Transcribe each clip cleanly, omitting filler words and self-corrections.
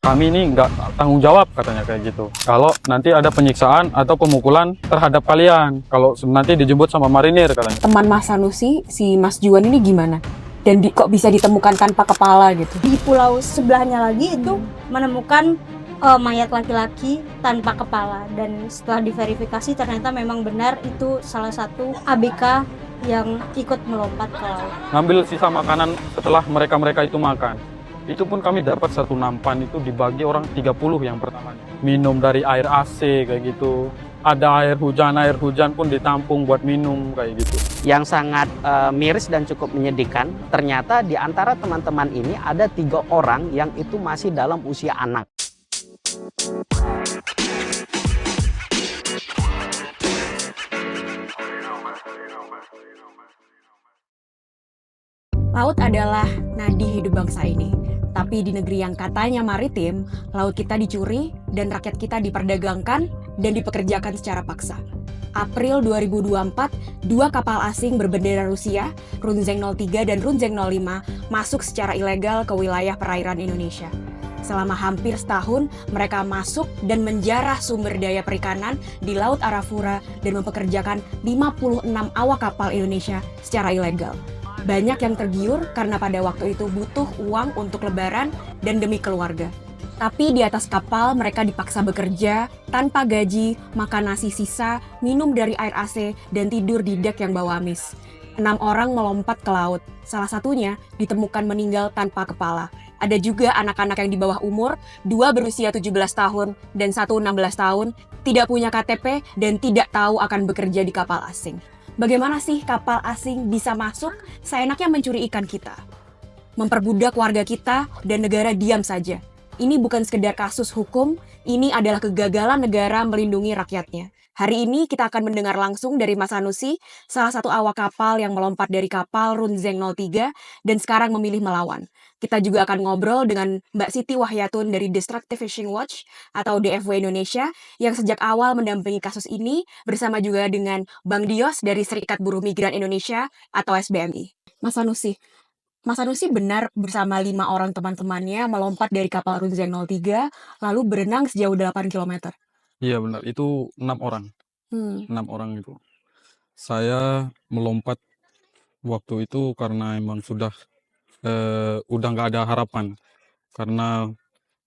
kami ini nggak tanggung jawab katanya kayak gitu. Kalau nanti ada penyiksaan atau pemukulan terhadap kalian, kalau nanti dijemput sama marinir katanya. Teman Mas Sanusi, si Mas Juan ini gimana? Dan kok bisa ditemukan tanpa kepala gitu? Di pulau sebelahnya lagi itu menemukan mayat laki-laki tanpa kepala, dan setelah diverifikasi ternyata memang benar itu salah satu ABK yang ikut melompat ke laut. Ngambil sisa makanan setelah mereka itu makan. Itu pun kami dapat satu nampan itu dibagi orang 30 yang pertama. Minum dari air AC kayak gitu. Ada air hujan pun ditampung buat minum kayak gitu. Yang sangat miris dan cukup menyedihkan, ternyata di antara teman-teman ini ada 3 orang yang itu masih dalam usia anak. Laut adalah nadi hidup bangsa ini. Tapi di negeri yang katanya maritim, laut kita dicuri dan rakyat kita diperdagangkan dan dipekerjakan secara paksa. April 2024, 2 kapal asing berbendera Rusia, Runzeng 03 dan Runzeng 05, masuk secara ilegal ke wilayah perairan Indonesia. Selama hampir setahun, mereka masuk dan menjarah sumber daya perikanan di Laut Arafura dan mempekerjakan 56 awak kapal Indonesia secara ilegal. Banyak yang tergiur karena pada waktu itu butuh uang untuk lebaran dan demi keluarga. Tapi di atas kapal mereka dipaksa bekerja, tanpa gaji, makan nasi sisa, minum dari air AC, dan tidur di dek yang bau amis. 6 orang melompat ke laut, salah satunya ditemukan meninggal tanpa kepala. Ada juga anak-anak yang di bawah umur, 2 berusia 17 tahun dan 1 16 tahun, tidak punya KTP dan tidak tahu akan bekerja di kapal asing. Bagaimana sih kapal asing bisa masuk seenaknya mencuri ikan kita? Memperbudak warga kita dan negara diam saja. Ini bukan sekedar kasus hukum, ini adalah kegagalan negara melindungi rakyatnya. Hari ini kita akan mendengar langsung dari Mas Sanusi, salah satu awak kapal yang melompat dari kapal Runzeng 03 dan sekarang memilih melawan. Kita juga akan ngobrol dengan Mbak Siti Wahyatun dari Destructive Fishing Watch atau DFW Indonesia yang sejak awal mendampingi kasus ini, bersama juga dengan Bang Dios dari Serikat Buruh Migran Indonesia atau SBMI. Mas Sanusi benar bersama 5 orang teman-temannya melompat dari kapal Runzeng 03 lalu berenang sejauh 8 km. Iya benar, itu 6 orang. 6 orang itu. Saya melompat waktu itu karena emang sudah nggak ada harapan. Karena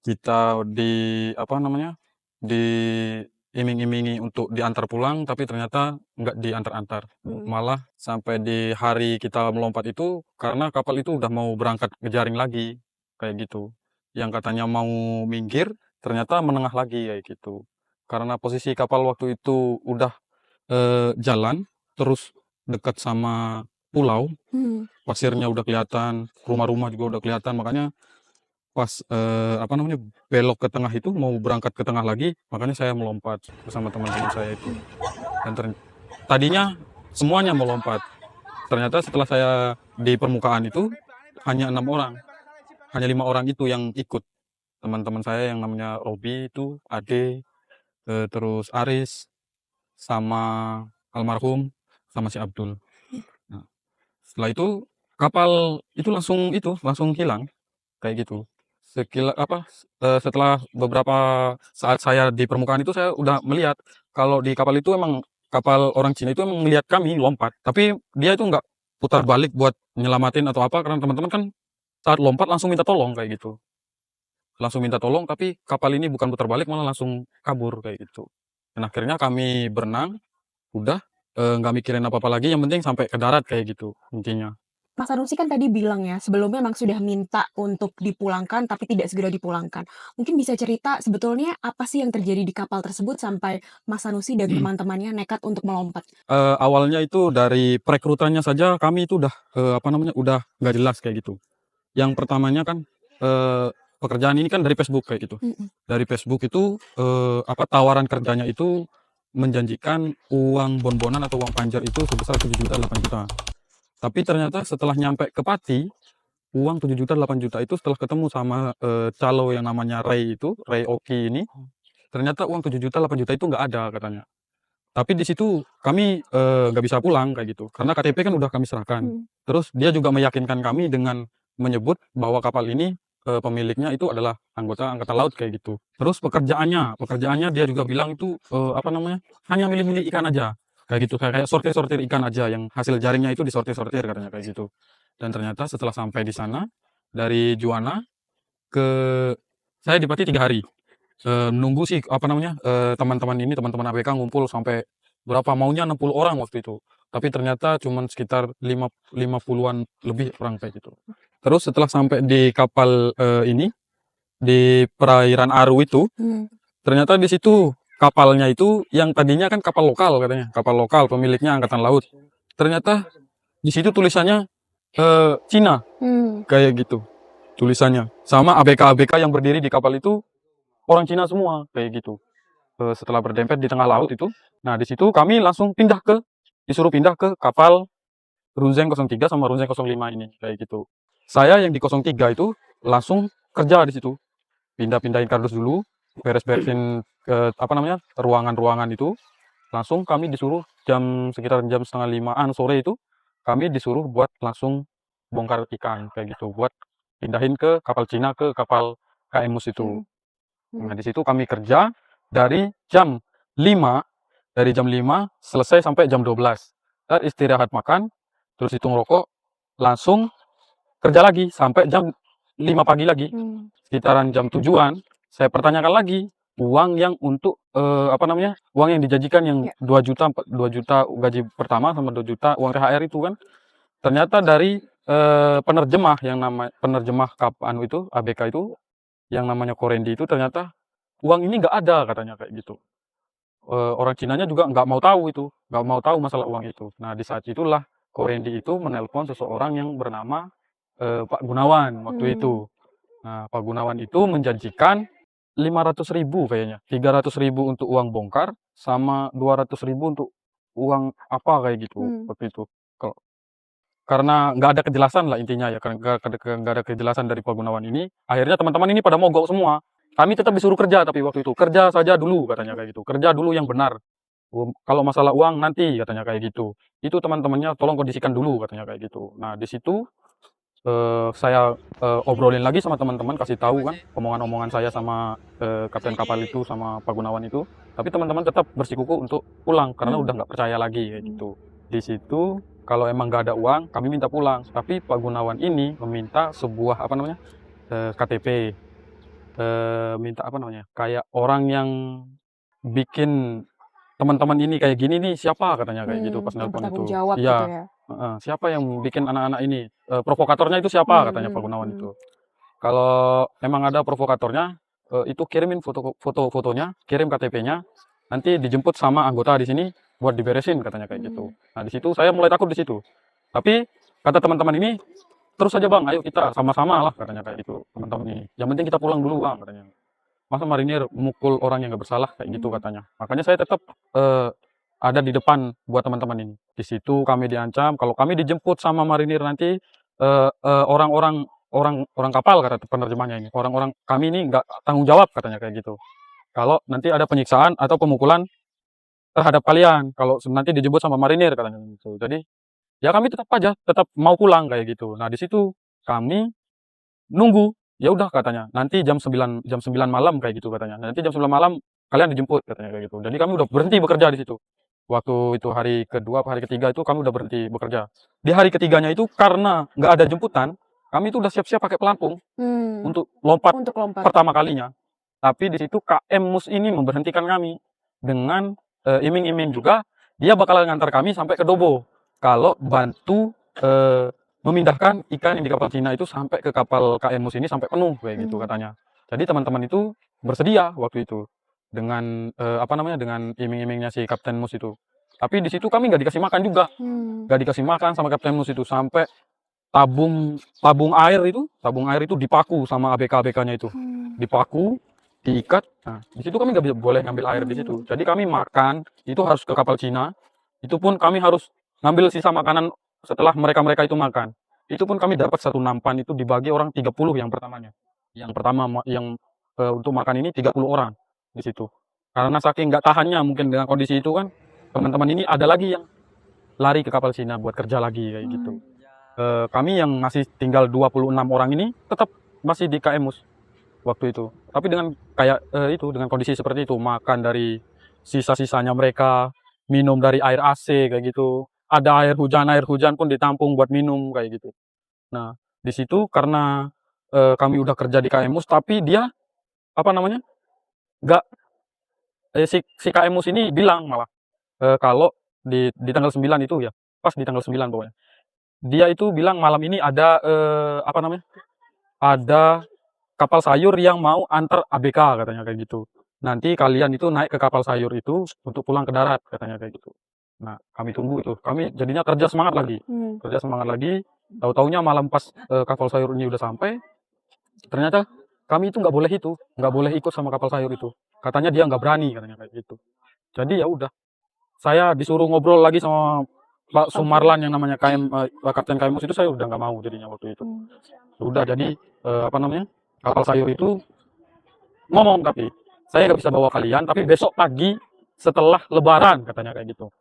kita diiming-imingi untuk diantar pulang, tapi ternyata nggak diantar-antar. Malah sampai di hari kita melompat itu, karena kapal itu udah mau berangkat ke jaring lagi, kayak gitu. Yang katanya mau minggir, ternyata menengah lagi kayak gitu. Karena posisi kapal waktu itu udah jalan, terus dekat sama pulau, pasirnya udah kelihatan, rumah-rumah juga udah kelihatan, makanya pas belok ke tengah itu mau berangkat ke tengah lagi, makanya saya melompat bersama teman-teman saya itu. Dan tadinya semuanya melompat. Ternyata setelah saya di permukaan itu hanya 6 orang, hanya 5 orang itu yang ikut. Teman-teman saya yang namanya Robi itu, Ade, terus Aris, sama almarhum, sama si Abdul. Nah, setelah itu kapal itu langsung hilang kayak gitu. Setelah beberapa saat saya di permukaan itu, saya udah melihat kalau di kapal itu emang kapal orang Cina itu emang melihat kami lompat, tapi dia itu nggak putar balik buat nyelamatin atau apa, karena teman-teman kan saat lompat langsung minta tolong kayak gitu. Langsung minta tolong, tapi kapal ini bukan putar balik, malah langsung kabur kayak gitu. Dan akhirnya kami berenang, udah nggak mikirin apa-apa lagi, yang penting sampai ke darat kayak gitu intinya. Mas Sanusi kan tadi bilang ya, sebelumnya memang sudah minta untuk dipulangkan tapi tidak segera dipulangkan. Mungkin bisa cerita sebetulnya apa sih yang terjadi di kapal tersebut sampai Mas Sanusi dan teman-temannya nekat untuk melompat? Awalnya itu dari perekrutannya saja kami itu udah udah nggak jelas kayak gitu. Yang pertamanya kan pekerjaan ini kan dari Facebook kayak gitu. Dari Facebook itu tawaran kerjanya itu menjanjikan uang bonbonan atau uang panjar itu sebesar 7 juta 8 juta. Tapi ternyata setelah nyampe ke Pati, uang 7 juta 8 juta itu setelah ketemu sama calo yang namanya Ray Oki ini, ternyata uang 7 juta 8 juta itu nggak ada katanya. Tapi di situ kami nggak bisa pulang kayak gitu, karena KTP kan udah kami serahkan. Terus dia juga meyakinkan kami dengan menyebut bahwa kapal ini pemiliknya itu adalah anggota angkatan laut kayak gitu. Terus pekerjaannya dia juga bilang itu hanya milih-milih ikan aja kayak gitu, kayak sortir-sortir ikan aja, yang hasil jaringnya itu disortir-sortir katanya kayak gitu. Dan ternyata setelah sampai di sana dari Juwana ke saya di Pati 3 hari. Nunggu sih teman-teman ABK ngumpul sampai berapa, maunya 60 orang waktu itu. Tapi ternyata cuman sekitar 50-an lebih orang kayak gitu. Terus setelah sampai di kapal ini di perairan Aru itu, ternyata di situ kapalnya itu yang tadinya kan kapal lokal katanya, kapal lokal pemiliknya angkatan laut. Ternyata di situ tulisannya Cina kayak gitu tulisannya. Sama ABK-ABK yang berdiri di kapal itu orang Cina semua kayak gitu. Setelah berdempet di tengah laut itu, nah di situ kami langsung disuruh pindah ke kapal Runzeng 03 sama Runzeng 05 ini kayak gitu. Saya yang di 03 itu langsung kerja di situ, pindahin kardus dulu, beres-beresin ruangan-ruangan itu. Langsung kami disuruh sekitar jam 4:30 sore itu, kami disuruh buat langsung bongkar ikan kayak gitu, buat pindahin ke kapal Cina, ke kapal KM Mus itu. Nah di situ kami kerja dari jam 5 selesai sampai jam 12. Istirahat makan, terus hitung rokok, langsung kerja lagi sampai jam 5 pagi lagi. Sekitaran jam 7-an saya pertanyakan lagi uang yang untuk uang yang dijanjikan yang 2 juta gaji pertama sama 2 juta uang THR itu kan. Ternyata dari penerjemah itu ABK itu yang namanya Korendi itu, ternyata uang ini nggak ada katanya kayak gitu. Orang Cinanya juga nggak mau tahu masalah uang itu. Nah di saat itulah Korendi itu menelpon seseorang yang bernama Pak Gunawan waktu itu. Nah Pak Gunawan itu menjanjikan 500.000 kayaknya, 300.000 untuk uang bongkar sama 200.000 untuk uang apa kayak gitu waktu itu. Karena nggak ada kejelasan lah intinya ya, karena nggak ada kejelasan dari Pak Gunawan ini, akhirnya teman-teman ini pada mogok semua. Kami tetap disuruh kerja, tapi waktu itu kerja saja dulu katanya kayak gitu, kerja dulu yang benar. Kalau masalah uang nanti katanya kayak gitu. Itu teman-temannya tolong kondisikan dulu katanya kayak gitu. Nah di situ saya obrolin lagi sama teman-teman, kasih tahu kan omongan-omongan saya sama kapten kapal itu sama Pak Gunawan itu. Tapi teman-teman tetap bersikukuh untuk pulang karena udah nggak percaya lagi kayak gitu. Di situ kalau emang nggak ada uang, kami minta pulang. Tapi Pak Gunawan ini meminta sebuah KTP, minta kayak orang yang bikin teman-teman ini kayak gini nih siapa katanya kayak gitu pas nelpon itu. Jawab Iya. gitu ya. Siapa yang bikin anak-anak ini? Provokatornya itu siapa katanya Pak Gunawan itu. Kalau emang ada provokatornya, itu kirimin fotonya, kirim KTP-nya, nanti dijemput sama anggota di sini buat diberesin katanya kayak gitu. Nah di situ saya mulai takut di situ. Tapi kata teman-teman ini, terus aja bang, ayo kita sama-sama lah katanya kayak gitu teman-teman ini. Yang penting kita pulang dulu bang katanya. Masa marinir mukul orang yang nggak bersalah kayak gitu katanya. Makanya saya tetap ada di depan buat teman-teman ini. Di situ kami diancam kalau kami dijemput sama marinir nanti orang kapal kata penerjemahnya ini. Orang-orang kami ini nggak tanggung jawab katanya kayak gitu. Kalau nanti ada penyiksaan atau pemukulan terhadap kalian kalau nanti dijemput sama marinir katanya gitu. Jadi ya kami tetap mau pulang kayak gitu. Nah di situ kami nunggu. Ya udah katanya, nanti jam 9 malam kayak gitu katanya. Nanti jam 9 malam kalian dijemput katanya kayak gitu. Jadi kami udah berhenti bekerja di situ. Waktu itu hari kedua, hari ketiga itu kami udah berhenti bekerja. Di hari ketiganya itu karena nggak ada jemputan, kami itu udah siap-siap pakai pelampung untuk lompat pertama kalinya. Tapi di situ KM Mus ini memberhentikan kami dengan iming-iming juga dia bakalan ngantar kami sampai ke Dobo kalau bantu memindahkan ikan yang di kapal Cina itu sampai ke kapal KM Mus ini sampai penuh kayak gitu katanya. Jadi teman-teman itu bersedia waktu itu dengan dengan iming-imingnya si Kapten Mus itu. Tapi di situ kami nggak dikasih makan juga, nggak dikasih makan sama Kapten Mus itu sampai tabung air itu dipaku sama ABK-ABK-nya itu, dipaku, diikat. Nah di situ kami nggak boleh ngambil air di situ. Jadi kami makan itu harus ke kapal Cina. Itu pun kami harus ngambil sisa makanan setelah mereka itu makan. Itu pun kami dapat satu nampan itu dibagi orang 30 yang pertamanya. Yang pertama untuk makan ini 30 orang di situ. Karena saking nggak tahannya mungkin dengan kondisi itu kan, teman-teman ini ada lagi yang lari ke kapal Cina buat kerja lagi kayak gitu. Kami yang masih tinggal 26 orang ini tetap masih di KM Mus waktu itu. Tapi dengan kayak dengan kondisi seperti itu, makan dari sisa-sisanya mereka, minum dari air AC kayak gitu. Ada air hujan pun ditampung buat minum kayak gitu. Nah, di situ karena kami udah kerja di KM Mus, tapi dia apa namanya? Nggak si KM Mus ini bilang malah kalau di tanggal 9 itu ya, pas di tanggal 9 pokoknya. Dia itu bilang malam ini ada apa namanya? Ada kapal sayur yang mau antar ABK katanya kayak gitu. Nanti kalian itu naik ke kapal sayur itu untuk pulang ke darat katanya kayak gitu. Nah, kami tunggu itu. Kami jadinya kerja semangat lagi. Kerja semangat lagi. Tahu-taunya malam pas kapal sayur ini udah sampai, ternyata kami itu nggak boleh ikut sama kapal sayur itu. Katanya dia nggak berani katanya kayak gitu. Jadi ya udah, saya disuruh ngobrol lagi sama Pak Sumarlan yang namanya Kapten KM Mus itu, saya udah nggak mau jadinya waktu itu. Udah jadi apa namanya? Kapal sayur itu ngomong, tapi saya nggak bisa bawa kalian, tapi besok pagi setelah Lebaran katanya kayak gitu.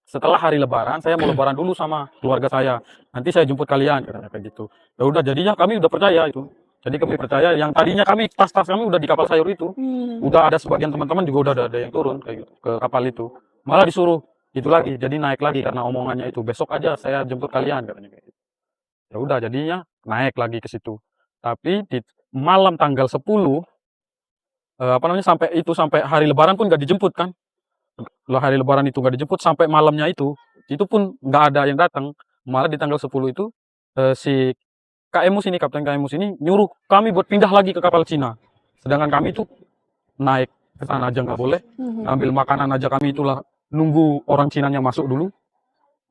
Setelah hari Lebaran, saya mau Lebaran dulu sama keluarga saya. Nanti saya jemput kalian katanya kayak gitu. Ya udah, jadinya kami udah percaya itu. Jadi kami percaya, yang tadinya tas-tas kami udah di kapal sayur itu, udah ada sebagian teman-teman juga udah ada yang turun kayak gitu ke kapal itu. Malah disuruh itu lagi, jadi naik lagi karena omongannya itu. Besok aja saya jemput kalian katanya kayak gitu. Ya udah, jadinya naik lagi ke situ. Tapi di malam tanggal 10 apa namanya, sampai hari Lebaran pun nggak dijemput kan. Lah hari Lebaran itu nggak dijemput, sampai malamnya itu pun nggak ada yang datang. Malah di tanggal 10 itu si Kapten KM Mus ini nyuruh kami buat pindah lagi ke kapal Cina. Sedangkan kami itu naik ke sana aja nggak boleh. Ambil makanan aja kami itulah nunggu orang Cinanya masuk dulu.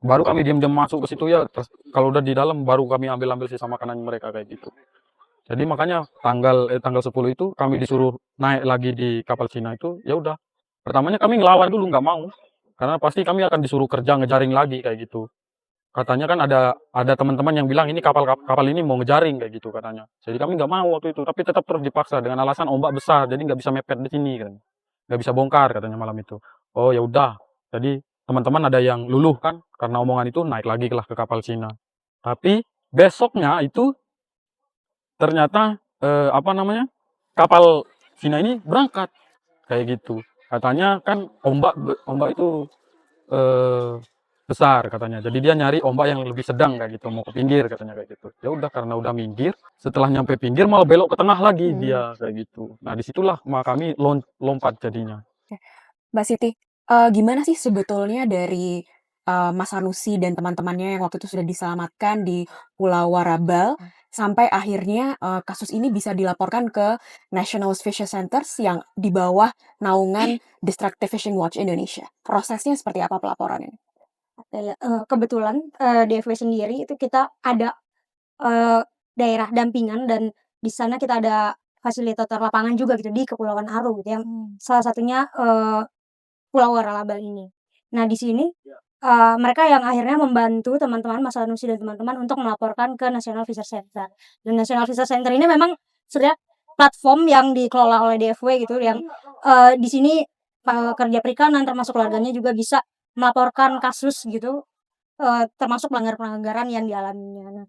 Baru kami diam-diam masuk ke situ ya. Terus kalau udah di dalam baru kami ambil sisa makanan mereka kayak gitu. Jadi makanya tanggal 10 itu kami disuruh naik lagi di kapal Cina itu, ya udah. Pertamanya kami ngelawan dulu, nggak mau. Karena pasti kami akan disuruh kerja ngejaring lagi kayak gitu. Katanya kan ada teman-teman yang bilang ini kapal ini mau ngejaring kayak gitu katanya. Jadi kami nggak mau waktu itu, tapi tetap terus dipaksa dengan alasan ombak besar, jadi nggak bisa mepet di sini kan. Nggak bisa bongkar katanya malam itu. Oh ya udah. Jadi teman-teman ada yang luluh kan karena omongan itu, naik lagi lah ke kapal Cina. Tapi besoknya itu ternyata apa namanya, kapal Cina ini berangkat kayak gitu. Katanya kan ombak itu besar katanya. Jadi dia nyari ombak yang lebih sedang kayak gitu, mau ke pinggir katanya kayak gitu. Ya udah, karena udah minggir, setelah nyampe pinggir malah belok ke tengah lagi dia kayak gitu. Nah disitulah kami lompat jadinya. Mbak Siti, gimana sih sebetulnya dari Mas Sanusi dan teman-temannya yang waktu itu sudah diselamatkan di Pulau Warabal sampai akhirnya kasus ini bisa dilaporkan ke National Fisheries Centers yang di bawah naungan Destructive Fishing Watch Indonesia. Prosesnya seperti apa pelaporan ini? Oke, kebetulan DFW sendiri itu kita ada daerah dampingan, dan di sana kita ada fasilitator lapangan juga gitu di Kepulauan Aru gitu, yang salah satunya Pulau Waralabal ini. Nah di sini mereka yang akhirnya membantu teman-teman Mas Sanusi dan teman-teman untuk melaporkan ke National Fisheries Center. Dan National Fisheries Center ini memang sebenarnya platform yang dikelola oleh DFW gitu, yang di sini pekerja perikanan termasuk keluarganya juga bisa melaporkan kasus gitu, termasuk pelanggaran-pelanggaran yang dialaminya. Nah,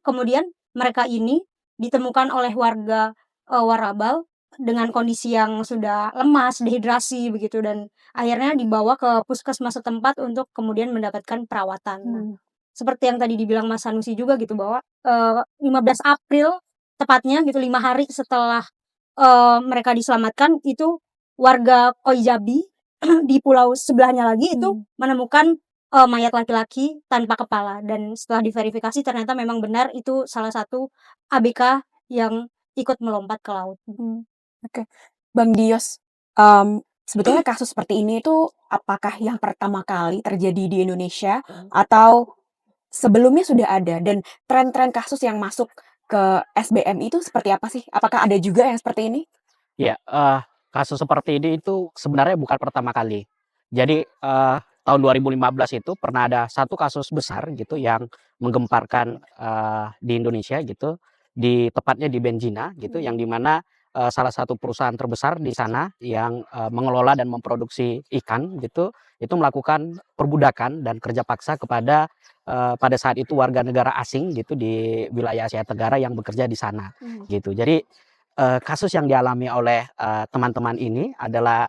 kemudian mereka ini ditemukan oleh warga Warabal dengan kondisi yang sudah lemas, dehidrasi begitu, dan akhirnya dibawa ke puskesmas setempat untuk kemudian mendapatkan perawatan. Nah, seperti yang tadi dibilang Mas Sanusi juga gitu, bahwa 15 April tepatnya gitu, 5 hari setelah mereka diselamatkan, itu warga Koijabi di pulau sebelahnya lagi itu menemukan mayat laki-laki tanpa kepala, dan setelah diverifikasi ternyata memang benar itu salah satu ABK yang ikut melompat ke laut. Oke, Bang Dios, sebetulnya kasus seperti ini itu apakah yang pertama kali terjadi di Indonesia atau sebelumnya sudah ada, dan tren-tren kasus yang masuk ke SBM itu seperti apa sih? Apakah ada juga yang seperti ini? Ya, kasus seperti ini itu sebenarnya bukan pertama kali. Jadi tahun 2015 itu pernah ada satu kasus besar gitu yang menggemparkan di Indonesia gitu, tepatnya di Benjina gitu, yang dimana salah satu perusahaan terbesar di sana yang mengelola dan memproduksi ikan gitu, itu melakukan perbudakan dan kerja paksa kepada pada saat itu warga negara asing gitu di wilayah Asia Tenggara yang bekerja di sana gitu. Jadi kasus yang dialami oleh teman-teman ini adalah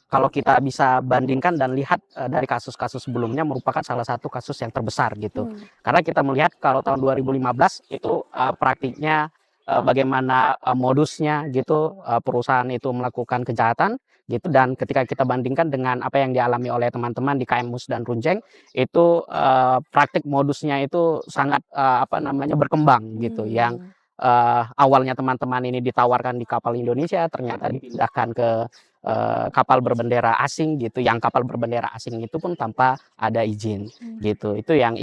kalau kita bisa bandingkan dan lihat dari kasus-kasus sebelumnya merupakan salah satu kasus yang terbesar gitu. Karena kita melihat kalau tahun 2015 itu praktiknya bagaimana modusnya gitu perusahaan itu melakukan kejahatan gitu, dan ketika kita bandingkan dengan apa yang dialami oleh teman-teman di KM Mus dan Runjeng itu praktik modusnya itu sangat apa namanya berkembang gitu, yang awalnya teman-teman ini ditawarkan di kapal Indonesia ternyata dipindahkan ke kapal berbendera asing gitu, yang kapal berbendera asing itu pun tanpa ada izin gitu. Itu yang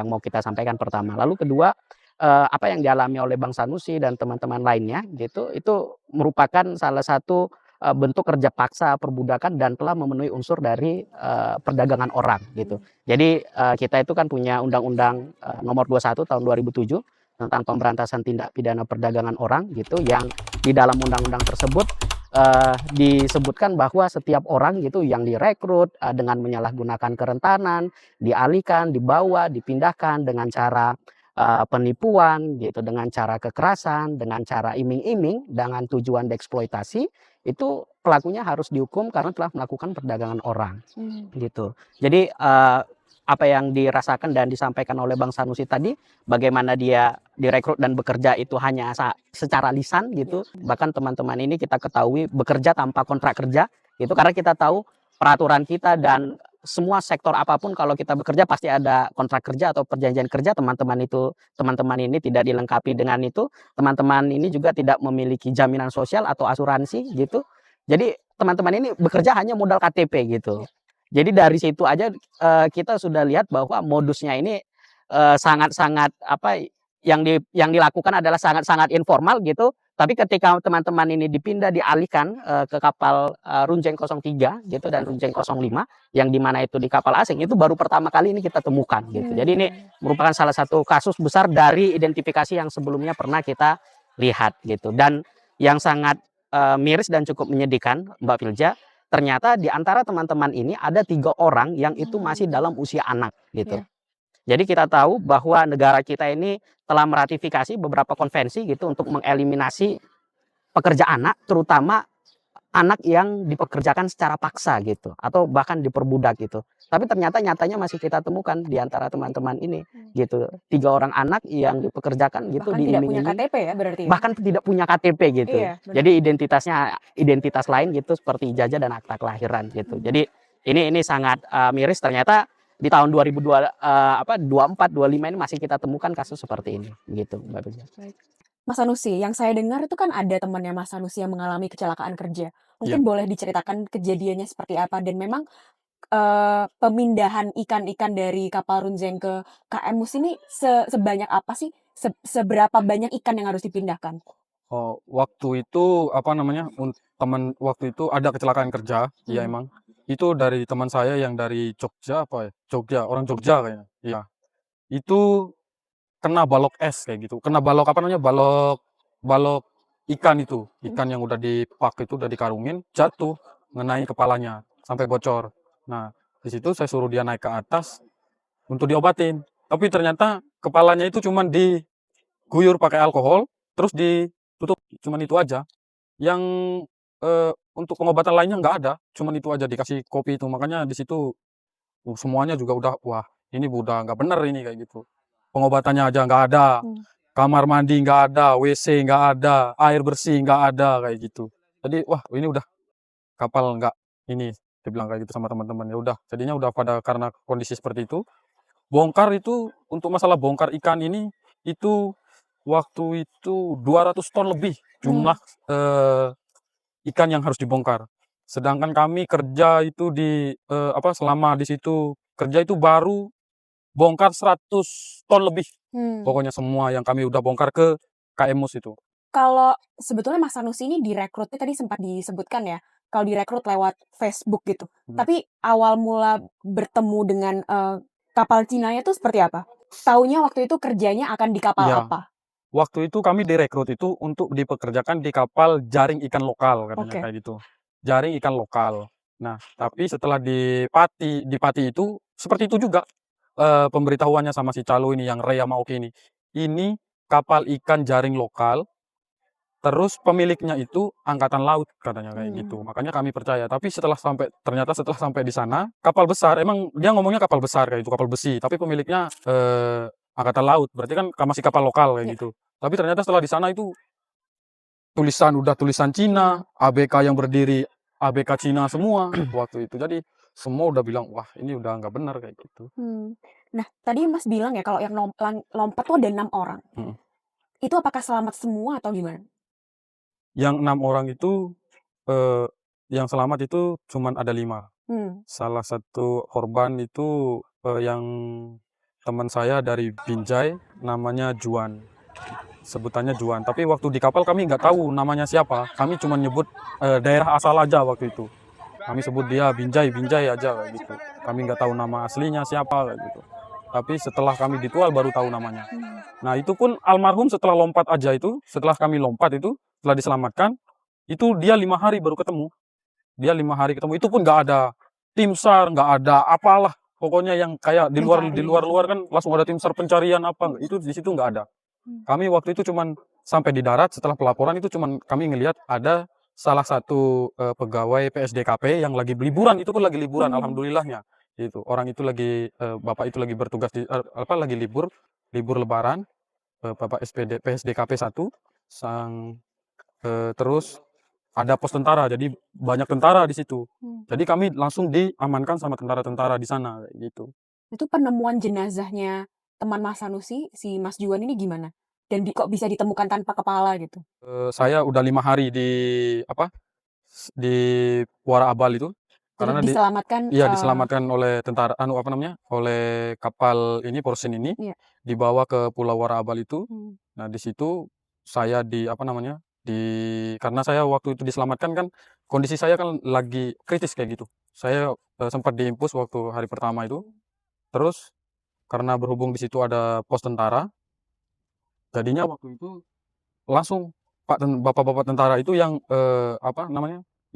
mau kita sampaikan pertama. Lalu kedua, apa yang dialami oleh Bang Sanusi dan teman-teman lainnya gitu, itu merupakan salah satu bentuk kerja paksa, perbudakan, dan telah memenuhi unsur dari perdagangan orang gitu. Jadi kita itu kan punya Undang-Undang nomor 21 tahun 2007 tentang pemberantasan tindak pidana perdagangan orang gitu, yang di dalam undang-undang tersebut disebutkan bahwa setiap orang gitu yang direkrut dengan menyalahgunakan kerentanan, dialihkan, dibawa, dipindahkan dengan cara penipuan gitu, dengan cara kekerasan, dengan cara iming-iming, dengan tujuan dieksploitasi, itu pelakunya harus dihukum karena telah melakukan perdagangan orang gitu. Jadi apa yang dirasakan dan disampaikan oleh Bang Sanusi tadi, bagaimana dia direkrut dan bekerja itu hanya secara lisan gitu. Bahkan teman-teman ini kita ketahui bekerja tanpa kontrak kerja gitu, karena kita tahu peraturan kita dan semua sektor apapun kalau kita bekerja pasti ada kontrak kerja atau perjanjian kerja. Teman-teman ini tidak dilengkapi dengan itu. Teman-teman ini juga tidak memiliki jaminan sosial atau asuransi gitu. Jadi teman-teman ini bekerja hanya modal KTP gitu. Jadi dari situ aja kita sudah lihat bahwa modusnya ini sangat-sangat apa yang dilakukan adalah sangat-sangat informal gitu. Tapi ketika teman-teman ini dipindah, dialihkan ke kapal Runjeng 03 gitu dan Runjeng 05 yang dimana itu di kapal asing, itu baru pertama kali ini kita temukan gitu. Jadi ini merupakan salah satu kasus besar dari identifikasi yang sebelumnya pernah kita lihat gitu. Dan yang sangat miris dan cukup menyedihkan, Mbak Filja, ternyata di antara teman-teman ini ada 3 orang yang itu masih dalam usia anak gitu. Jadi kita tahu bahwa negara kita ini telah meratifikasi beberapa konvensi gitu untuk mengeliminasi pekerja anak, terutama anak yang dipekerjakan secara paksa gitu, atau bahkan diperbudak gitu. Tapi ternyata nyatanya masih kita temukan di antara teman-teman ini gitu. 3 orang anak yang dipekerjakan gitu, Bahkan tidak punya diiming-iming, KTP ya berarti ya? bahkan tidak punya KTP gitu. Iya, benar. Jadi identitas lain gitu seperti ijazah dan akta kelahiran gitu. Jadi ini sangat miris, ternyata di tahun 24, 25 ini masih kita temukan kasus seperti ini gitu, Mbak Filja. Mas Sanusi, yang saya dengar itu kan ada temannya Mas Sanusi yang mengalami kecelakaan kerja. Mungkin boleh diceritakan kejadiannya seperti apa, dan memang pemindahan ikan-ikan dari kapal Runjeng ke KM Mus ini sebanyak apa sih? Seberapa banyak ikan yang harus dipindahkan? Oh, waktu itu apa namanya? Teman waktu itu ada kecelakaan kerja, iya emang. Itu dari teman saya yang dari Jogja apa ya? Jogja, orang Jogja kayaknya. Iya. Itu kena balok es kayak gitu. Kena balok apa namanya? Balok ikan itu. Ikan yang udah dipak itu udah dikarungin, jatuh, ngenai kepalanya sampai bocor. Nah, di situ saya suruh dia naik ke atas untuk diobatin. Tapi ternyata kepalanya itu cuman diguyur pakai alkohol, terus ditutup, cuman itu aja. Yang untuk pengobatan lainnya nggak ada, cuman itu aja dikasih kopi itu. Makanya di situ semuanya juga udah, wah ini udah nggak bener ini kayak gitu. Pengobatannya aja nggak ada, kamar mandi nggak ada, WC nggak ada, air bersih nggak ada kayak gitu. Jadi wah ini udah kapal nggak ini, dibilang kayak gitu sama teman-teman. Ya udah, jadinya udah pada karena kondisi seperti itu, bongkar itu untuk masalah bongkar ikan ini itu waktu itu 200 ton lebih jumlah ikan yang harus dibongkar. Sedangkan kami kerja itu selama di situ kerja itu baru bongkar 100 ton lebih. Pokoknya semua yang kami udah bongkar ke KM Mus itu. Kalau sebetulnya Mas Sanusi ini direkrutnya tadi sempat disebutkan ya, kalau direkrut lewat Facebook gitu. Tapi awal mula bertemu dengan kapal Cina itu seperti apa? Taunya waktu itu kerjanya akan di kapal Iya. apa? waktu itu kami direkrut itu untuk dipekerjakan di kapal jaring ikan lokal katanya Oke. kayak gitu. Jaring ikan lokal. Nah, tapi setelah di Pati itu seperti itu juga pemberitahuannya sama si calo ini yang Rea Maoke ini. Ini kapal ikan jaring lokal, terus pemiliknya itu angkatan laut katanya kayak gitu. Makanya kami percaya. Tapi ternyata setelah sampai di sana, kapal besar, emang dia ngomongnya kapal besar kayak itu, kapal besi. Tapi pemiliknya angkatan laut. Berarti kan masih kapal lokal kayak Iya. gitu. Tapi ternyata setelah di sana itu tulisan Cina, ABK yang berdiri ABK Cina semua waktu itu. Jadi semua udah bilang, wah ini udah nggak benar kayak gitu. Nah, tadi Mas bilang ya kalau yang lompat tuh ada 6 orang. Mm. Itu apakah selamat semua atau gimana? Yang 6 orang itu, yang selamat itu cuman ada 5. Salah satu korban itu yang teman saya dari Binjai, namanya Juan. Sebutannya Juan. Tapi waktu di kapal kami nggak tahu namanya siapa. Kami cuma nyebut daerah asal aja waktu itu. Kami sebut dia Binjai, Binjai aja kayak gitu. Kami nggak tahu nama aslinya siapa kayak gitu. Tapi setelah kami ditual baru tahu namanya. Nah itu pun almarhum setelah lompat aja itu, setelah kami lompat itu, setelah diselamatkan, itu dia 5 hari baru ketemu. Dia 5 hari ketemu, itu pun nggak ada tim SAR, nggak ada apalah. Pokoknya yang kayak di luar kan langsung ada tim SAR pencarian apa, itu di situ nggak ada. Kami waktu itu cuman sampai di darat, setelah pelaporan itu cuman kami ngelihat ada salah satu pegawai PSDKP yang lagi liburan, itu pun lagi liburan, alhamdulillahnya. Itu orang itu lagi bapak itu lagi bertugas di lagi libur lebaran, bapak PSDKP 1 terus ada pos tentara, jadi banyak tentara di situ. Jadi kami langsung diamankan sama tentara-tentara di sana kayak gitu. Itu penemuan jenazahnya teman Mas Sanusi, si Mas Juan ini gimana? Dan kok bisa ditemukan tanpa kepala gitu? Saya udah 5 hari di Muara Abal itu. Jadi Karena diselamatkan. Iya diselamatkan oleh tentara oleh kapal ini Porsen ini, Iya. dibawa ke Pulau Muara Abal itu. Nah di situ saya karena saya waktu itu diselamatkan kan kondisi saya kan lagi kritis kayak gitu. Saya sempat diimpus waktu hari pertama itu. Terus karena berhubung di situ ada pos tentara, jadinya waktu itu langsung bapak-bapak tentara itu yang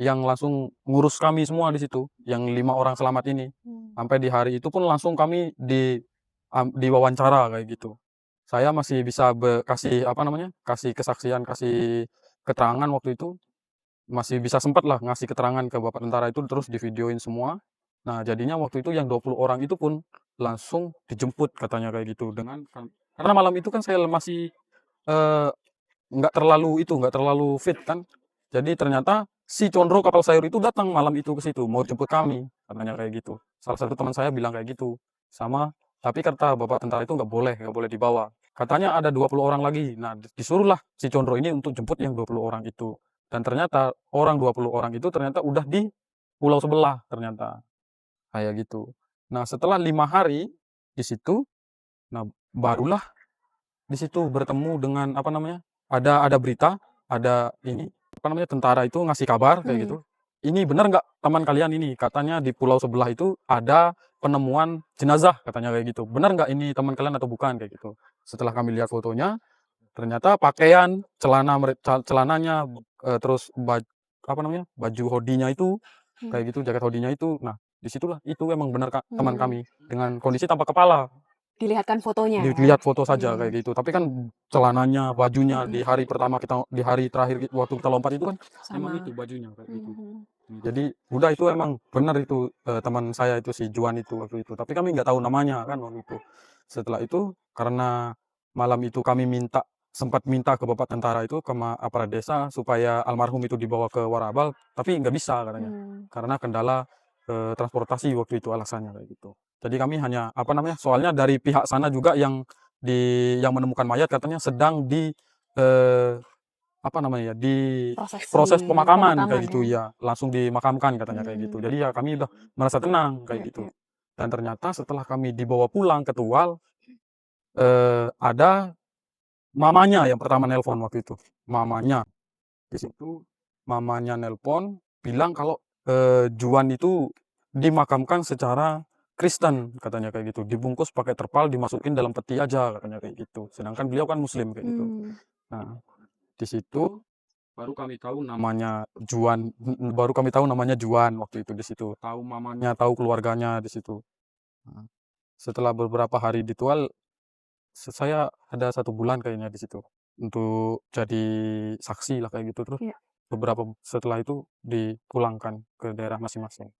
yang langsung ngurus kami semua di situ, yang 5 orang selamat ini. Sampai di hari itu pun langsung kami diwawancara kayak gitu. Saya masih bisa kasih kesaksian, kasih keterangan waktu itu. Masih bisa sempat lah ngasih keterangan ke bapak tentara itu, terus divideoin semua. Nah jadinya waktu itu yang 20 orang itu pun langsung dijemput katanya kayak gitu. Karena malam itu kan saya masih nggak terlalu fit kan. Jadi ternyata si Condro kapal sayur itu datang malam itu ke situ, mau jemput kami, katanya kayak gitu. Salah satu teman saya bilang kayak gitu. Tapi kata bapak tentara itu nggak boleh dibawa. Katanya ada 20 orang lagi. Nah, disuruhlah si Condro ini untuk jemput yang 20 orang itu. Dan ternyata 20 orang itu ternyata udah di pulau sebelah ternyata. Kayak gitu. Nah, setelah 5 hari di situ, nah barulah di situ bertemu dengan ada berita, ada tentara itu ngasih kabar kayak gitu. Ini benar nggak teman kalian ini? Katanya di pulau sebelah itu ada penemuan jenazah katanya kayak gitu. Benar nggak ini teman kalian atau bukan kayak gitu? Setelah kami lihat fotonya, ternyata pakaian, celananya, terus baju hodinya itu kayak gitu, jaket hodinya itu. Nah, disitulah itu emang benar teman kami dengan kondisi tanpa kepala. Dilihatkan fotonya ya? Dilihat foto saja kayak gitu. Tapi kan celananya, bajunya di hari pertama di hari terakhir waktu kita lompat itu kan emang itu bajunya kayak gitu. Jadi udah itu emang benar itu teman saya itu si Juan itu waktu itu. Tapi kami nggak tahu namanya kan waktu itu. Setelah itu karena malam itu kami sempat minta ke bapak tentara itu ke aparat desa supaya almarhum itu dibawa ke Warabal, tapi nggak bisa katanya. Karena kendala transportasi waktu itu alasannya kayak gitu. Jadi kami hanya soalnya dari pihak sana juga yang menemukan mayat katanya sedang di di proses pemakaman kayak gitu ya, langsung dimakamkan katanya kayak gitu. Jadi ya kami udah merasa tenang kayak gitu. Dan ternyata setelah kami dibawa pulang ke Tual, ada mamanya yang pertama nelpon waktu itu. Mamanya di situ, mamanya nelpon bilang kalau Juan itu dimakamkan secara Kristen katanya kayak gitu, dibungkus pakai terpal, dimasukin dalam peti aja katanya kayak gitu. Sedangkan beliau kan Muslim kayak gitu. Nah, di situ baru kami tahu namanya Juan, baru kami tahu namanya Juan waktu itu di situ. Tahu mamanya, tahu keluarganya di situ. Nah, setelah beberapa hari ritual, saya ada 1 bulan kayaknya di situ untuk jadi saksi lah kayak gitu. Terus Iya. beberapa setelah itu dipulangkan ke daerah masing-masing.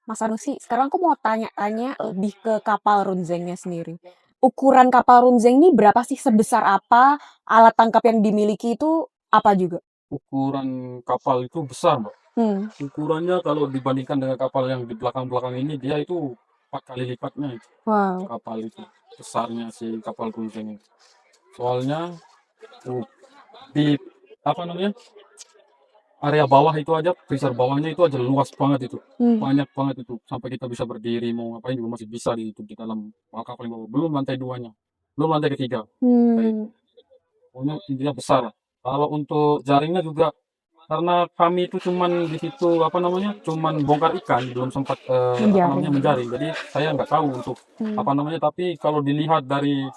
Mas Sanusi, sekarang aku mau tanya-tanya lebih ke kapal Runzengnya sendiri. Ukuran kapal Runzeng ini berapa sih? Sebesar apa? Alat tangkap yang dimiliki itu apa juga? Ukuran kapal itu besar, Mbak. Ukurannya kalau dibandingkan dengan kapal yang di belakang-belakang ini, dia itu 4 kali lipatnya itu, Wow. kapal itu. Besarnya si kapal Runzeng itu. Soalnya di apa namanya? Area bawah itu aja, freezer bawahnya itu aja luas banget itu. Banyak banget itu. Sampai kita bisa berdiri mau ngapain juga masih bisa di dalam kapal yang bawah. Belum lantai 2-nya. Belum lantai ketiga. Pokoknya intinya besar. Kalau untuk jaringnya juga karena kami itu cuman di situ apa namanya cuman bongkar ikan belum sempat menjaring, jadi saya nggak tahu untuk apa namanya, tapi kalau dilihat dari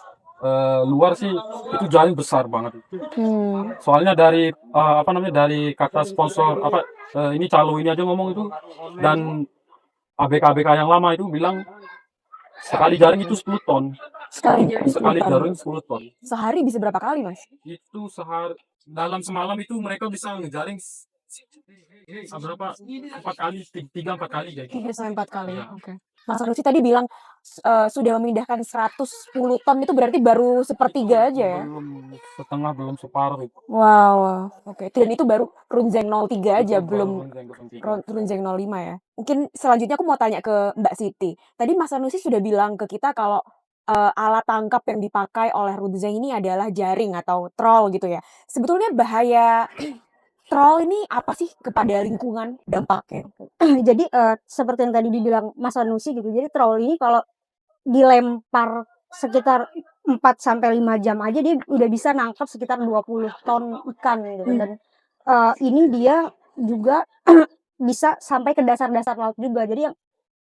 luar sih itu jaring besar banget itu. Soalnya dari apa namanya dari kata sponsor apa ini Calo ini aja ngomong itu, dan ABK yang lama itu bilang sekali jaring itu 10 ton. Sekali jaring 10 ton. Sehari bisa berapa kali, Mas? Itu dalam semalam itu mereka bisa ngejaring berapa? 4 kali, 3-4 kali kayak gitu. 3 sampai 4 kali. Iya. Oke. Mas Sanusi tadi bilang sudah memindahkan 110 ton, itu berarti baru sepertiga aja ya? Belum setengah, belum separuh itu. Wow. Oke. Dan itu baru Runzeng 03 aja, Itu belum baru Runzeng 05 ya. Mungkin selanjutnya aku mau tanya ke Mbak Siti. Tadi Mas Sanusi sudah bilang ke kita kalau alat tangkap yang dipakai oleh Runzeng ini adalah jaring atau troll gitu ya. Sebetulnya bahaya troll ini apa sih kepada lingkungan dampaknya? Jadi seperti yang tadi dibilang Mas Sanusi gitu. Jadi troll ini kalau dilempar sekitar 4 sampai 5 jam aja dia udah bisa nangkap sekitar 20 ton ikan gitu. Dan ini dia juga bisa sampai ke dasar-dasar laut juga. Jadi yang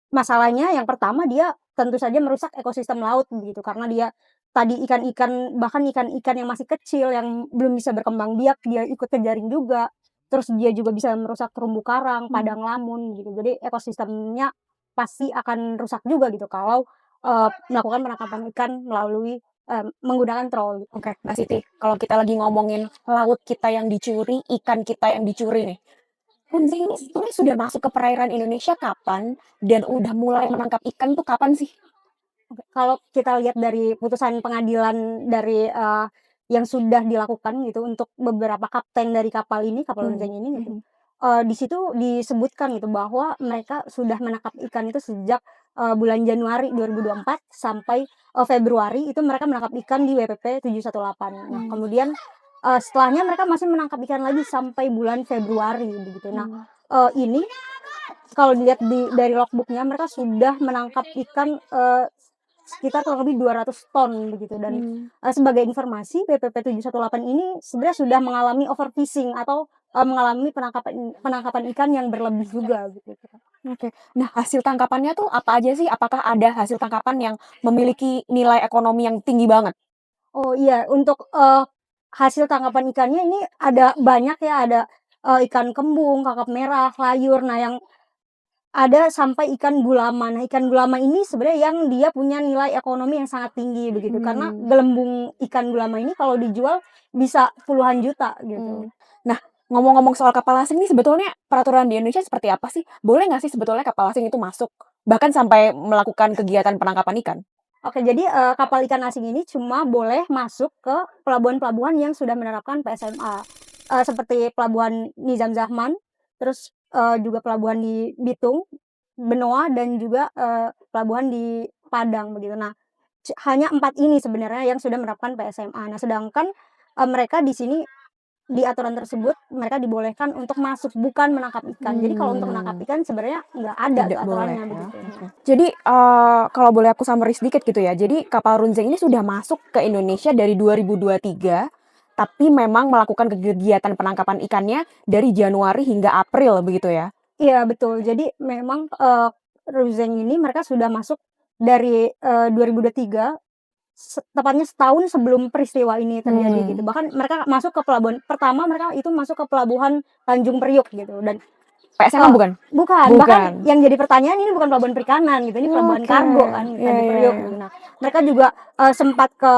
masalahnya yang pertama dia tentu saja merusak ekosistem laut begitu, karena dia tadi ikan-ikan, bahkan ikan-ikan yang masih kecil yang belum bisa berkembang biak dia ikut ke jaring juga. Terus dia juga bisa merusak terumbu karang, padang lamun gitu. Jadi ekosistemnya pasti akan rusak juga gitu kalau melakukan penangkapan ikan melalui menggunakan troll. Oke, Mbak Siti, kalau kita lagi ngomongin laut kita yang dicuri, ikan kita yang dicuri nih. Runzeng ini sebetulnya sudah masuk ke perairan Indonesia kapan? Dan udah mulai menangkap ikan tuh kapan sih? Kalau kita lihat dari putusan pengadilan dari yang sudah dilakukan gitu untuk beberapa kapten dari kapal ini, kapal Runzeng ini gitu. Di situ disebutkan gitu bahwa mereka sudah menangkap ikan itu sejak bulan Januari 2024 sampai Februari itu mereka menangkap ikan di WPP 718. Nah, kemudian setelahnya mereka masih menangkap ikan lagi sampai bulan Februari begitu. Nah, ini kalau dilihat dari logbooknya mereka sudah menangkap ikan sekitar kurang lebih 200 ton begitu. Dan sebagai informasi PPP 718 ini sebenarnya sudah mengalami overfishing atau mengalami penangkapan ikan yang berlebih juga gitu. Oke. Nah, hasil tangkapannya tuh apa aja sih? Apakah ada hasil tangkapan yang memiliki nilai ekonomi yang tinggi banget? Oh iya, untuk hasil tangkapan ikannya ini ada banyak ya, ada ikan kembung, kakap merah, layur. Nah, yang ada sampai ikan gulama. Nah, ikan gulama ini sebenarnya yang dia punya nilai ekonomi yang sangat tinggi begitu. Karena gelembung ikan gulama ini kalau dijual bisa puluhan juta gitu. Nah, ngomong-ngomong soal kapal asing nih, sebetulnya peraturan di Indonesia seperti apa sih? Boleh nggak sih sebetulnya kapal asing itu masuk? Bahkan sampai melakukan kegiatan penangkapan ikan? Oke, jadi kapal ikan asing ini cuma boleh masuk ke pelabuhan-pelabuhan yang sudah menerapkan PSMA. Seperti pelabuhan Nizam Zahman, terus juga pelabuhan di Bitung, Benoa, dan juga pelabuhan di Padang begitu. Nah, hanya 4 ini sebenarnya yang sudah menerapkan PSMA. Nah, sedangkan mereka di sini di aturan tersebut mereka dibolehkan untuk masuk, bukan menangkap ikan. Jadi kalau untuk menangkap ikan sebenarnya nggak ada Tidak tuh aturannya boleh, begitu. Jadi kalau boleh aku summary sedikit gitu ya. Jadi kapal Runzeng ini sudah masuk ke Indonesia dari 2023, tapi memang melakukan kegiatan penangkapan ikannya dari Januari hingga April begitu ya? Iya betul. Jadi memang Runzeng ini mereka sudah masuk dari 2023, tepatnya setahun sebelum peristiwa ini terjadi gitu. Bahkan mereka masuk ke pelabuhan pertama, mereka itu masuk ke pelabuhan Tanjung Priok gitu, dan PSMA bukan? bahkan yang jadi pertanyaan, ini bukan pelabuhan perikanan gitu, ini pelabuhan kargo kan, Tanjung Priok gitu. Nah, mereka juga sempat ke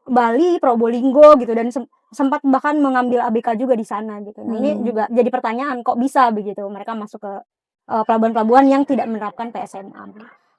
Bali, Probolinggo gitu, dan sempat bahkan mengambil ABK juga di sana gitu. Nah, ini juga jadi pertanyaan, kok bisa begitu mereka masuk ke pelabuhan-pelabuhan yang tidak menerapkan PSMA.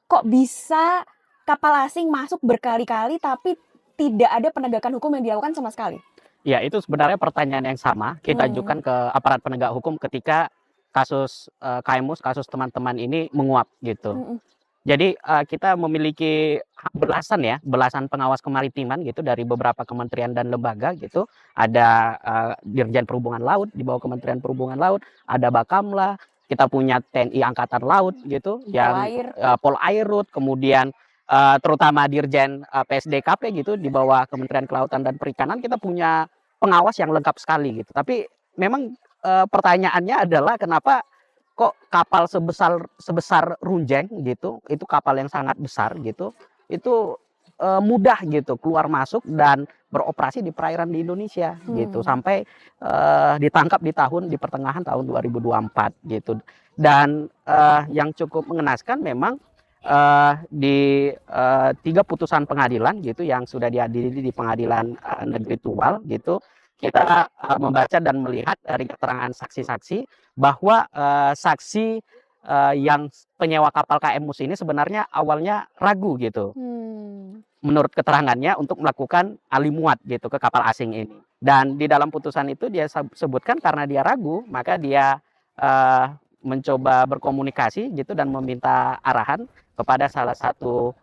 Kok bisa kapal asing masuk berkali-kali tapi tidak ada penegakan hukum yang dilakukan sama sekali? Ya, itu sebenarnya pertanyaan yang sama kita ajukan ke aparat penegak hukum ketika kasus KM Mus, kasus teman-teman ini menguap gitu. Jadi kita memiliki belasan pengawas kemaritiman gitu dari beberapa kementerian dan lembaga gitu. Ada Dirjen Perhubungan Laut di bawah Kementerian Perhubungan Laut, ada Bakamla, kita punya TNI Angkatan Laut gitu, yang Polairut, kemudian terutama Dirjen PSDKP gitu di bawah Kementerian Kelautan dan Perikanan, kita punya pengawas yang lengkap sekali gitu. Tapi memang pertanyaannya adalah kenapa kok kapal sebesar Runjeng gitu, itu kapal yang sangat besar gitu, itu mudah gitu keluar masuk dan beroperasi di perairan di Indonesia gitu, sampai ditangkap di pertengahan tahun 2024 gitu. Dan yang cukup mengenaskan memang di 3 putusan pengadilan gitu yang sudah diadili di Pengadilan Negeri Tual gitu, kita membaca dan melihat dari keterangan saksi-saksi bahwa saksi yang penyewa kapal KM Mus ini sebenarnya awalnya ragu gitu, menurut keterangannya, untuk melakukan alih muat gitu ke kapal asing ini. Dan di dalam putusan itu dia sebutkan karena dia ragu, maka dia mencoba berkomunikasi gitu dan meminta arahan kepada salah satu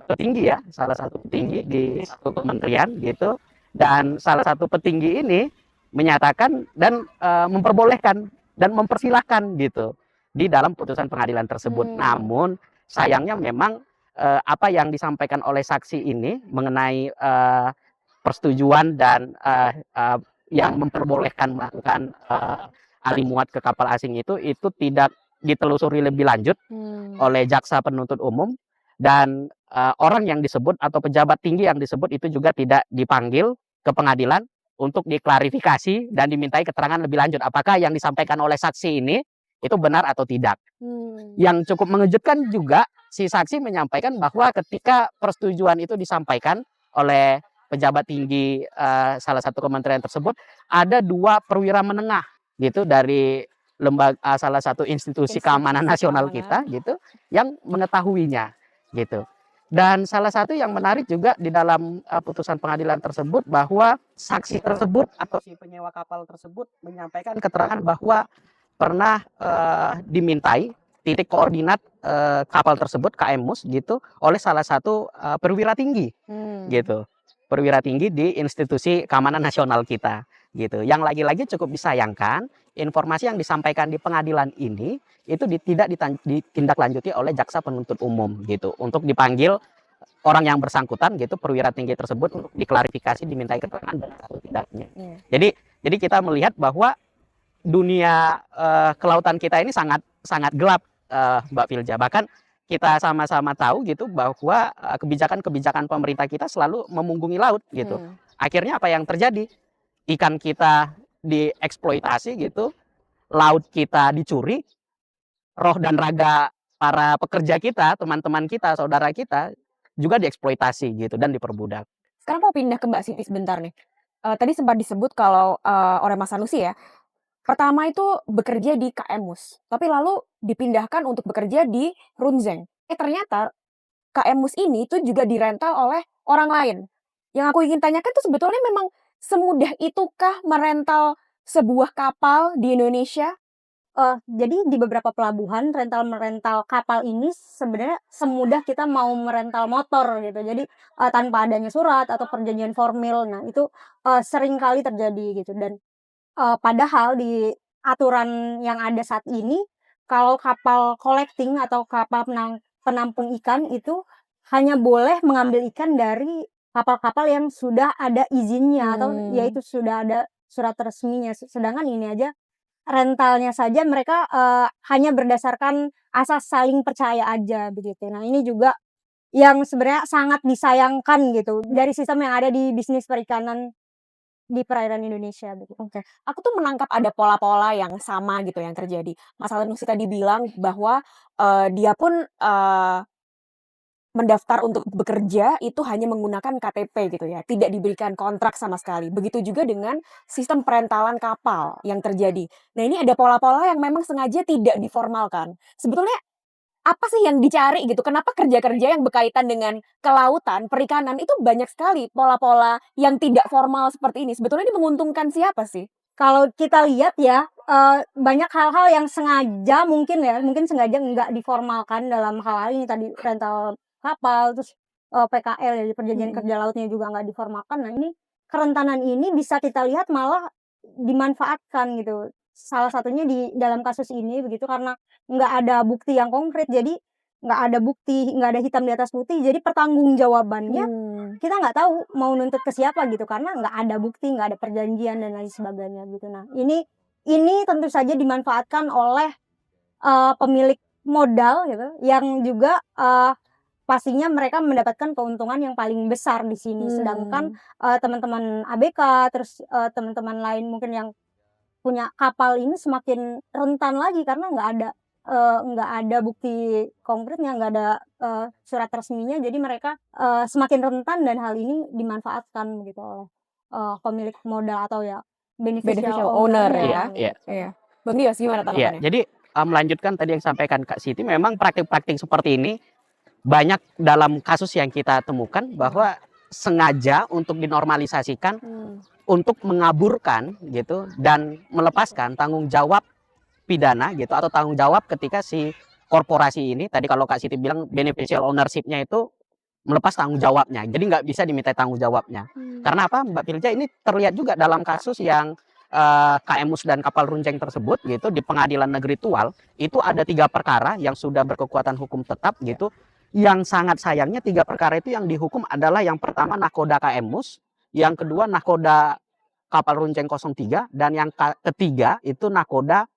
petinggi di satu kementerian gitu. Dan salah satu petinggi ini menyatakan dan memperbolehkan dan mempersilahkan gitu di dalam putusan pengadilan tersebut. Namun sayangnya memang apa yang disampaikan oleh saksi ini mengenai persetujuan dan yang memperbolehkan melakukan alih muat ke kapal asing itu tidak ditelusuri lebih lanjut oleh jaksa penuntut umum, dan orang yang disebut atau pejabat tinggi yang disebut itu juga tidak dipanggil ke pengadilan untuk diklarifikasi dan dimintai keterangan lebih lanjut apakah yang disampaikan oleh saksi ini itu benar atau tidak. Yang cukup mengejutkan juga, si saksi menyampaikan bahwa ketika persetujuan itu disampaikan oleh pejabat tinggi salah satu kementerian tersebut, ada 2 perwira menengah gitu dari lembaga salah satu institusi keamanan nasional kita gitu yang mengetahuinya gitu. Dan salah satu yang menarik juga di dalam putusan pengadilan tersebut, bahwa saksi tersebut atau si penyewa kapal tersebut menyampaikan keterangan bahwa pernah dimintai titik koordinat kapal tersebut KM Mus gitu oleh salah satu perwira tinggi gitu, perwira tinggi di institusi keamanan nasional kita gitu. Yang lagi-lagi cukup disayangkan, informasi yang disampaikan di pengadilan ini itu tidak ditindaklanjuti oleh jaksa penuntut umum gitu untuk dipanggil orang yang bersangkutan gitu, perwira tinggi tersebut, untuk diklarifikasi, dimintai keterangan dan atau tidaknya. Jadi kita melihat bahwa dunia kelautan kita ini sangat gelap, Mbak Filja. Bahkan kita sama-sama tahu gitu bahwa kebijakan-kebijakan pemerintah kita selalu memunggungi laut gitu. Akhirnya apa yang terjadi? Ikan kita dieksploitasi gitu, laut kita dicuri, roh dan raga para pekerja kita, teman-teman kita, saudara kita juga dieksploitasi gitu dan diperbudak. Sekarang mau pindah ke Mbak Siti sebentar nih. Tadi sempat disebut kalau oleh Mas Sanusi ya, pertama itu bekerja di KM Mus, tapi lalu dipindahkan untuk bekerja di Runzeng. Ternyata KM Mus ini tuh juga dirental oleh orang lain. Yang aku ingin tanyakan tuh sebetulnya memang semudah itukah merental sebuah kapal di Indonesia? Jadi di beberapa pelabuhan merental kapal ini sebenarnya semudah kita mau merental motor gitu. Jadi tanpa adanya surat atau perjanjian formil. Nah, itu sering kali terjadi gitu. Dan padahal di aturan yang ada saat ini, kalau kapal collecting atau kapal penampung ikan itu hanya boleh mengambil ikan dari kapal-kapal yang sudah ada izinnya atau yaitu sudah ada surat resminya. Sedangkan ini aja rentalnya saja mereka hanya berdasarkan asas saling percaya aja begitu. Nah, ini juga yang sebenarnya sangat disayangkan gitu dari sistem yang ada di bisnis perikanan di perairan Indonesia begitu. Oke, aku tuh menangkap ada pola-pola yang sama gitu yang terjadi. Mas Nusi tadi bilang bahwa, dia pun, mendaftar untuk bekerja itu hanya menggunakan KTP gitu ya, tidak diberikan kontrak sama sekali. Begitu juga dengan sistem perentalan kapal yang terjadi. Nah, ini ada pola-pola yang memang sengaja tidak diformalkan. Sebetulnya apa sih yang dicari gitu? Kenapa kerja-kerja yang berkaitan dengan kelautan, perikanan itu banyak sekali pola-pola yang tidak formal seperti ini? Sebetulnya ini menguntungkan siapa sih? Kalau kita lihat ya, banyak hal-hal yang sengaja mungkin ya, mungkin sengaja nggak diformalkan dalam hal ini tadi rental kapal, terus, PKL ya, perjanjian Mhm. kerja lautnya juga nggak diformalkan. Nah, ini kerentanan ini bisa kita lihat malah dimanfaatkan gitu. Salah satunya di dalam kasus ini begitu, karena nggak ada bukti yang konkret, jadi nggak ada bukti, nggak ada hitam di atas putih, jadi pertanggungjawabannya kita nggak tahu mau nuntut ke siapa gitu, karena nggak ada bukti, nggak ada perjanjian dan lain sebagainya gitu. Nah, ini tentu saja dimanfaatkan oleh, pemilik modal gitu, yang juga, pastinya mereka mendapatkan keuntungan yang paling besar di sini. Sedangkan, teman-teman ABK, terus, teman-teman lain mungkin yang punya kapal ini semakin rentan lagi karena nggak ada bukti konkretnya, nggak ada, surat resminya, jadi mereka, semakin rentan dan hal ini dimanfaatkan gitu oleh, pemilik modal atau ya beneficial Beneficial owner owner-nya ya? Iya. gitu. Iya. Bang Dias gimana Iya, tanggapannya? jadi, melanjutkan tadi yang disampaikan Kak Siti, memang praktik-praktik seperti ini banyak dalam kasus yang kita temukan bahwa sengaja untuk dinormalisasikan, untuk mengaburkan gitu dan melepaskan tanggung jawab pidana gitu atau tanggung jawab ketika si korporasi ini tadi kalau Kak Siti bilang beneficial ownership-nya itu melepas tanggung jawabnya. Jadi nggak bisa diminta tanggung jawabnya. Karena apa Mbak Pilja, ini terlihat juga dalam kasus yang KM Mus dan kapal runceng tersebut gitu di Pengadilan Negeri Tual itu ada 3 perkara yang sudah berkekuatan hukum tetap gitu. Yang sangat sayangnya 3 perkara itu yang dihukum adalah yang pertama nakoda KM Mus, yang kedua nakoda kapal runceng 03 dan yang ketiga itu nakoda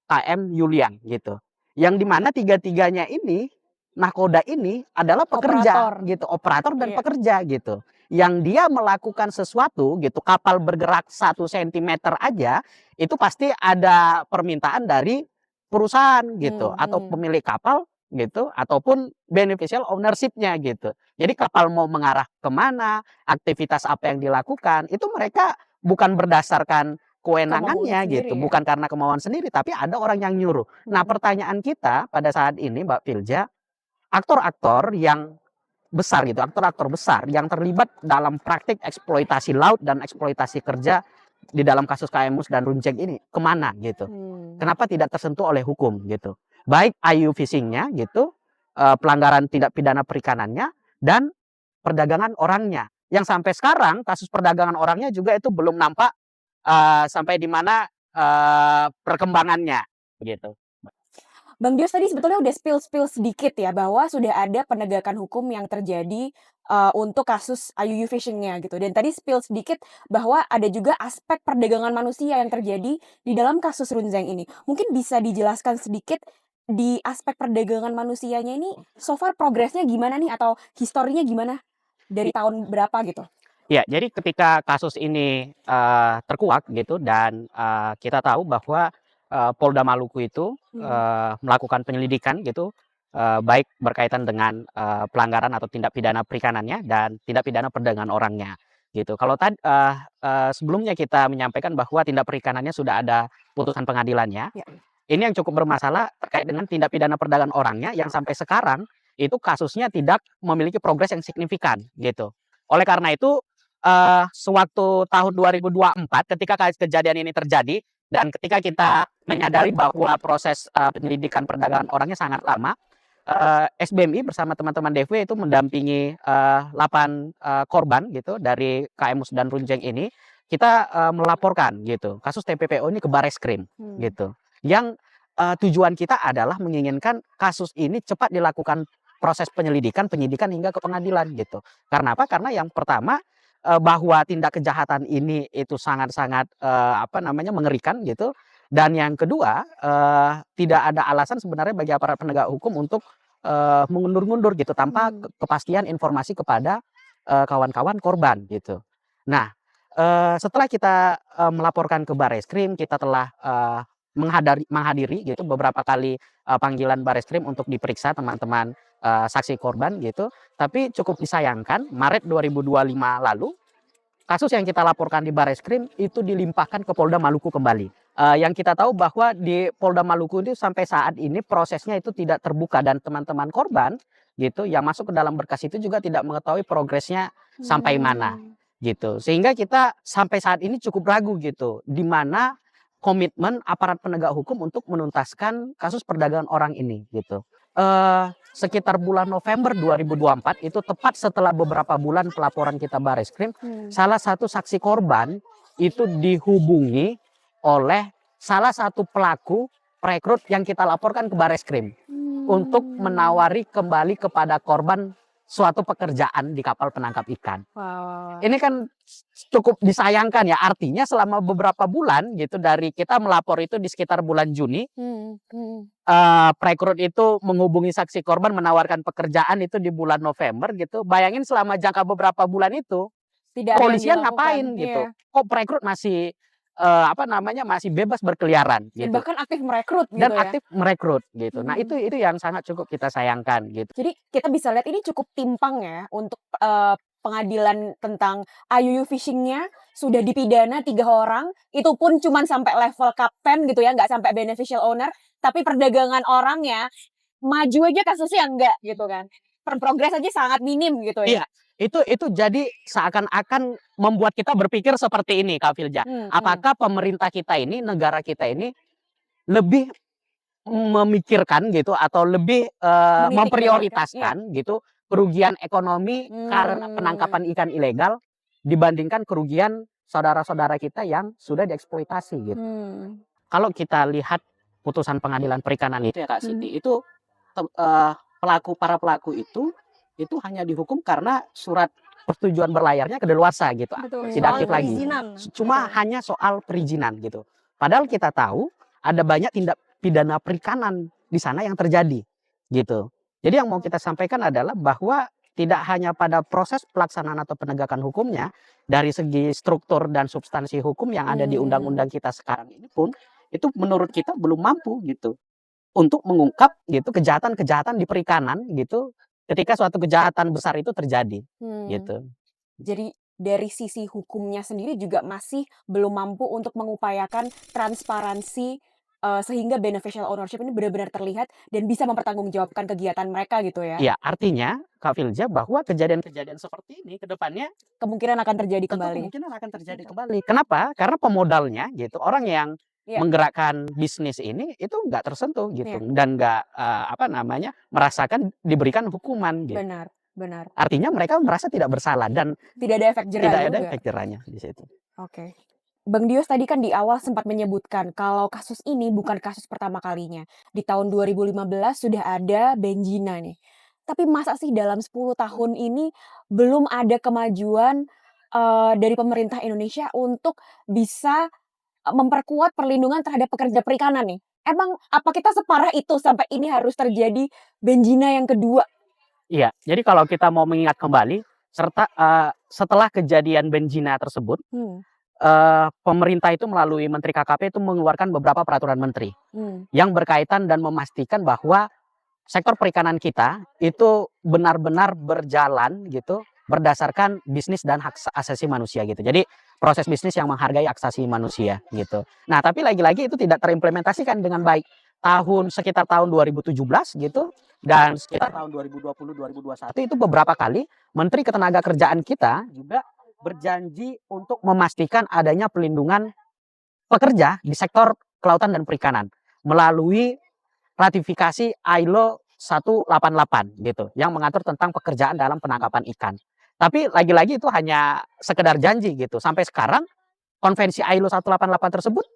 KM Yulian gitu. Yang dimana tiga-tiganya ini nakoda ini adalah pekerja Operator. gitu, operator dan Iya. pekerja gitu. Yang dia melakukan sesuatu gitu, kapal bergerak 1 sentimeter aja itu pasti ada permintaan dari perusahaan gitu atau pemilik kapal gitu ataupun beneficial ownership-nya gitu. Jadi kapal mau mengarah kemana, aktivitas apa yang dilakukan itu mereka bukan berdasarkan kewenangannya Kemauan sendiri gitu, ya? bukan karena kemauan sendiri, tapi ada orang yang nyuruh. Nah, pertanyaan kita pada saat ini Mbak Pilja, aktor-aktor yang besar gitu, aktor-aktor besar yang terlibat dalam praktik eksploitasi laut dan eksploitasi kerja di dalam kasus KM Mus dan Runceng ini, kemana gitu? Kenapa tidak tersentuh oleh hukum gitu? Baik IU fishing-nya gitu, pelanggaran tindak pidana perikanannya, dan perdagangan orangnya. Yang sampai sekarang kasus perdagangan orangnya juga itu belum nampak sampai di mana perkembangannya gitu. Bang Dias tadi sebetulnya udah spill-spill sedikit ya bahwa sudah ada penegakan hukum yang terjadi, untuk kasus IUU Fishing-nya gitu dan tadi spill sedikit bahwa ada juga aspek perdagangan manusia yang terjadi di dalam kasus Runzeng ini. Mungkin bisa dijelaskan sedikit di aspek perdagangan manusianya ini so far progresnya gimana nih atau historinya gimana? Dari tahun berapa gitu? Ya, jadi ketika kasus ini terkuak gitu dan kita tahu bahwa Polda Maluku itu melakukan penyelidikan gitu, baik berkaitan dengan pelanggaran atau tindak pidana perikanannya dan tindak pidana perdagangan orangnya gitu. Kalau sebelumnya kita menyampaikan bahwa tindak perikanannya sudah ada putusan pengadilannya, Ya. ini yang cukup bermasalah terkait dengan tindak pidana perdagangan orangnya yang sampai sekarang itu kasusnya tidak memiliki progres yang signifikan gitu. Oleh karena itu sewaktu tahun 2024 ketika kejadian ini terjadi dan ketika kita menyadari bahwa proses penyelidikan perdagangan orangnya sangat lama, SBMI bersama teman-teman DV itu mendampingi 8 korban gitu dari KM Mus dan Runceng ini, kita melaporkan gitu kasus TPPO ini ke Bareskrim gitu. Yang tujuan kita adalah menginginkan kasus ini cepat dilakukan proses penyelidikan, penyidikan hingga ke pengadilan gitu. Karena apa? Karena yang pertama bahwa tindak kejahatan ini itu sangat-sangat mengerikan gitu Dan yang kedua, tidak ada alasan sebenarnya bagi aparat penegak hukum untuk mengundur-ngundur gitu tanpa kepastian informasi kepada kawan-kawan korban gitu. Nah, setelah kita melaporkan ke Bareskrim, kita telah menghadiri gitu beberapa kali panggilan Bareskrim untuk diperiksa teman-teman saksi korban gitu. Tapi cukup disayangkan, Maret 2025 lalu kasus yang kita laporkan di Bareskrim itu dilimpahkan ke Polda Maluku kembali. Yang kita tahu bahwa di Polda Maluku itu sampai saat ini prosesnya itu tidak terbuka, dan teman-teman korban gitu yang masuk ke dalam berkas itu juga tidak mengetahui progresnya sampai mana gitu. Sehingga kita sampai saat ini cukup ragu gitu, di mana komitmen aparat penegak hukum untuk menuntaskan kasus perdagangan orang ini gitu. Sekitar bulan November 2024 itu tepat setelah beberapa bulan pelaporan kita Bareskrim, salah satu saksi korban itu dihubungi oleh salah satu pelaku perekrut yang kita laporkan ke Bareskrim untuk menawari kembali kepada korban suatu pekerjaan di kapal penangkap ikan. Wow. Ini kan cukup disayangkan ya, artinya selama beberapa bulan gitu dari kita melapor itu di sekitar bulan Juni, perekrut itu menghubungi saksi korban menawarkan pekerjaan itu di bulan November gitu. Bayangin selama jangka beberapa bulan itu Tidak ada yang polisian dilakukan. ngapain gitu? Iya. Kok perekrut masih masih bebas berkeliaran Dan gitu. bahkan aktif merekrut gitu Dan ya. aktif merekrut gitu. Nah, itu yang sangat cukup kita sayangkan gitu. Jadi kita bisa lihat ini cukup timpang ya untuk pengadilan tentang IUU fishing-nya sudah dipidana 3 orang, itu pun cuma sampai level kapten gitu ya, nggak sampai beneficial owner, tapi perdagangan orangnya maju aja kasusnya enggak gitu kan. Progres aja sangat minim gitu ya. Iya, itu jadi seakan-akan membuat kita berpikir seperti ini, Kak Filja. Apakah pemerintah kita ini, negara kita ini lebih memikirkan gitu atau lebih memprioritaskan gitu kerugian ekonomi karena penangkapan ikan ilegal dibandingkan kerugian saudara-saudara kita yang sudah dieksploitasi gitu. Kalau kita lihat putusan pengadilan perikanan itu ya Kak Siti, itu para pelaku itu hanya dihukum karena surat persetujuan berlayarnya kedaluarsa gitu. Betul. Tidak aktif Soal lagi. perizinan. Cuma hanya soal perizinan gitu. Padahal kita tahu ada banyak tindak pidana perikanan di sana yang terjadi gitu. Jadi yang mau kita sampaikan adalah bahwa tidak hanya pada proses pelaksanaan atau penegakan hukumnya, dari segi struktur dan substansi hukum yang ada di undang-undang kita sekarang ini pun itu menurut kita belum mampu gitu untuk mengungkap gitu kejahatan-kejahatan di perikanan gitu ketika suatu kejahatan besar itu terjadi gitu. Jadi dari sisi hukumnya sendiri juga masih belum mampu untuk mengupayakan transparansi sehingga beneficial ownership ini benar-benar terlihat dan bisa mempertanggungjawabkan kegiatan mereka gitu ya. Iya, artinya Kak Filja bahwa kejadian-kejadian seperti ini ke depannya Kemungkinan akan terjadi kembali. kemungkinan akan terjadi kembali. Kenapa? Karena pemodalnya gitu, orang yang menggerakkan bisnis ini itu nggak tersentuh gitu dan nggak merasakan diberikan hukuman gitu. Benar. Artinya mereka merasa tidak bersalah dan tidak ada efek jerah. Tidak juga. ada efek jerahnya di situ. Oke. Bang Dios tadi kan di awal sempat menyebutkan kalau kasus ini bukan kasus pertama kalinya. Di tahun 2015 sudah ada Benjina nih. Tapi masa sih dalam 10 tahun ini belum ada kemajuan dari pemerintah Indonesia untuk bisa memperkuat perlindungan terhadap pekerja perikanan nih? Emang apa kita separah itu sampai ini harus terjadi Benjina yang kedua? Iya, jadi kalau kita mau mengingat kembali, setelah kejadian Benjina tersebut, pemerintah itu melalui Menteri KKP itu mengeluarkan beberapa peraturan menteri yang berkaitan dan memastikan bahwa sektor perikanan kita itu benar-benar berjalan gitu berdasarkan bisnis dan hak asasi manusia gitu. Jadi proses bisnis yang menghargai hak asasi manusia gitu. Nah, tapi lagi-lagi itu tidak terimplementasikan dengan baik. Sekitar tahun 2017 gitu dan sekitar tahun 2020-2021 itu beberapa kali Menteri Ketenagakerjaan kita juga berjanji untuk memastikan adanya pelindungan pekerja di sektor kelautan dan perikanan melalui ratifikasi ILO 188 gitu yang mengatur tentang pekerjaan dalam penangkapan ikan. Tapi lagi-lagi itu hanya sekedar janji gitu. Sampai sekarang konvensi ILO 188 tersebut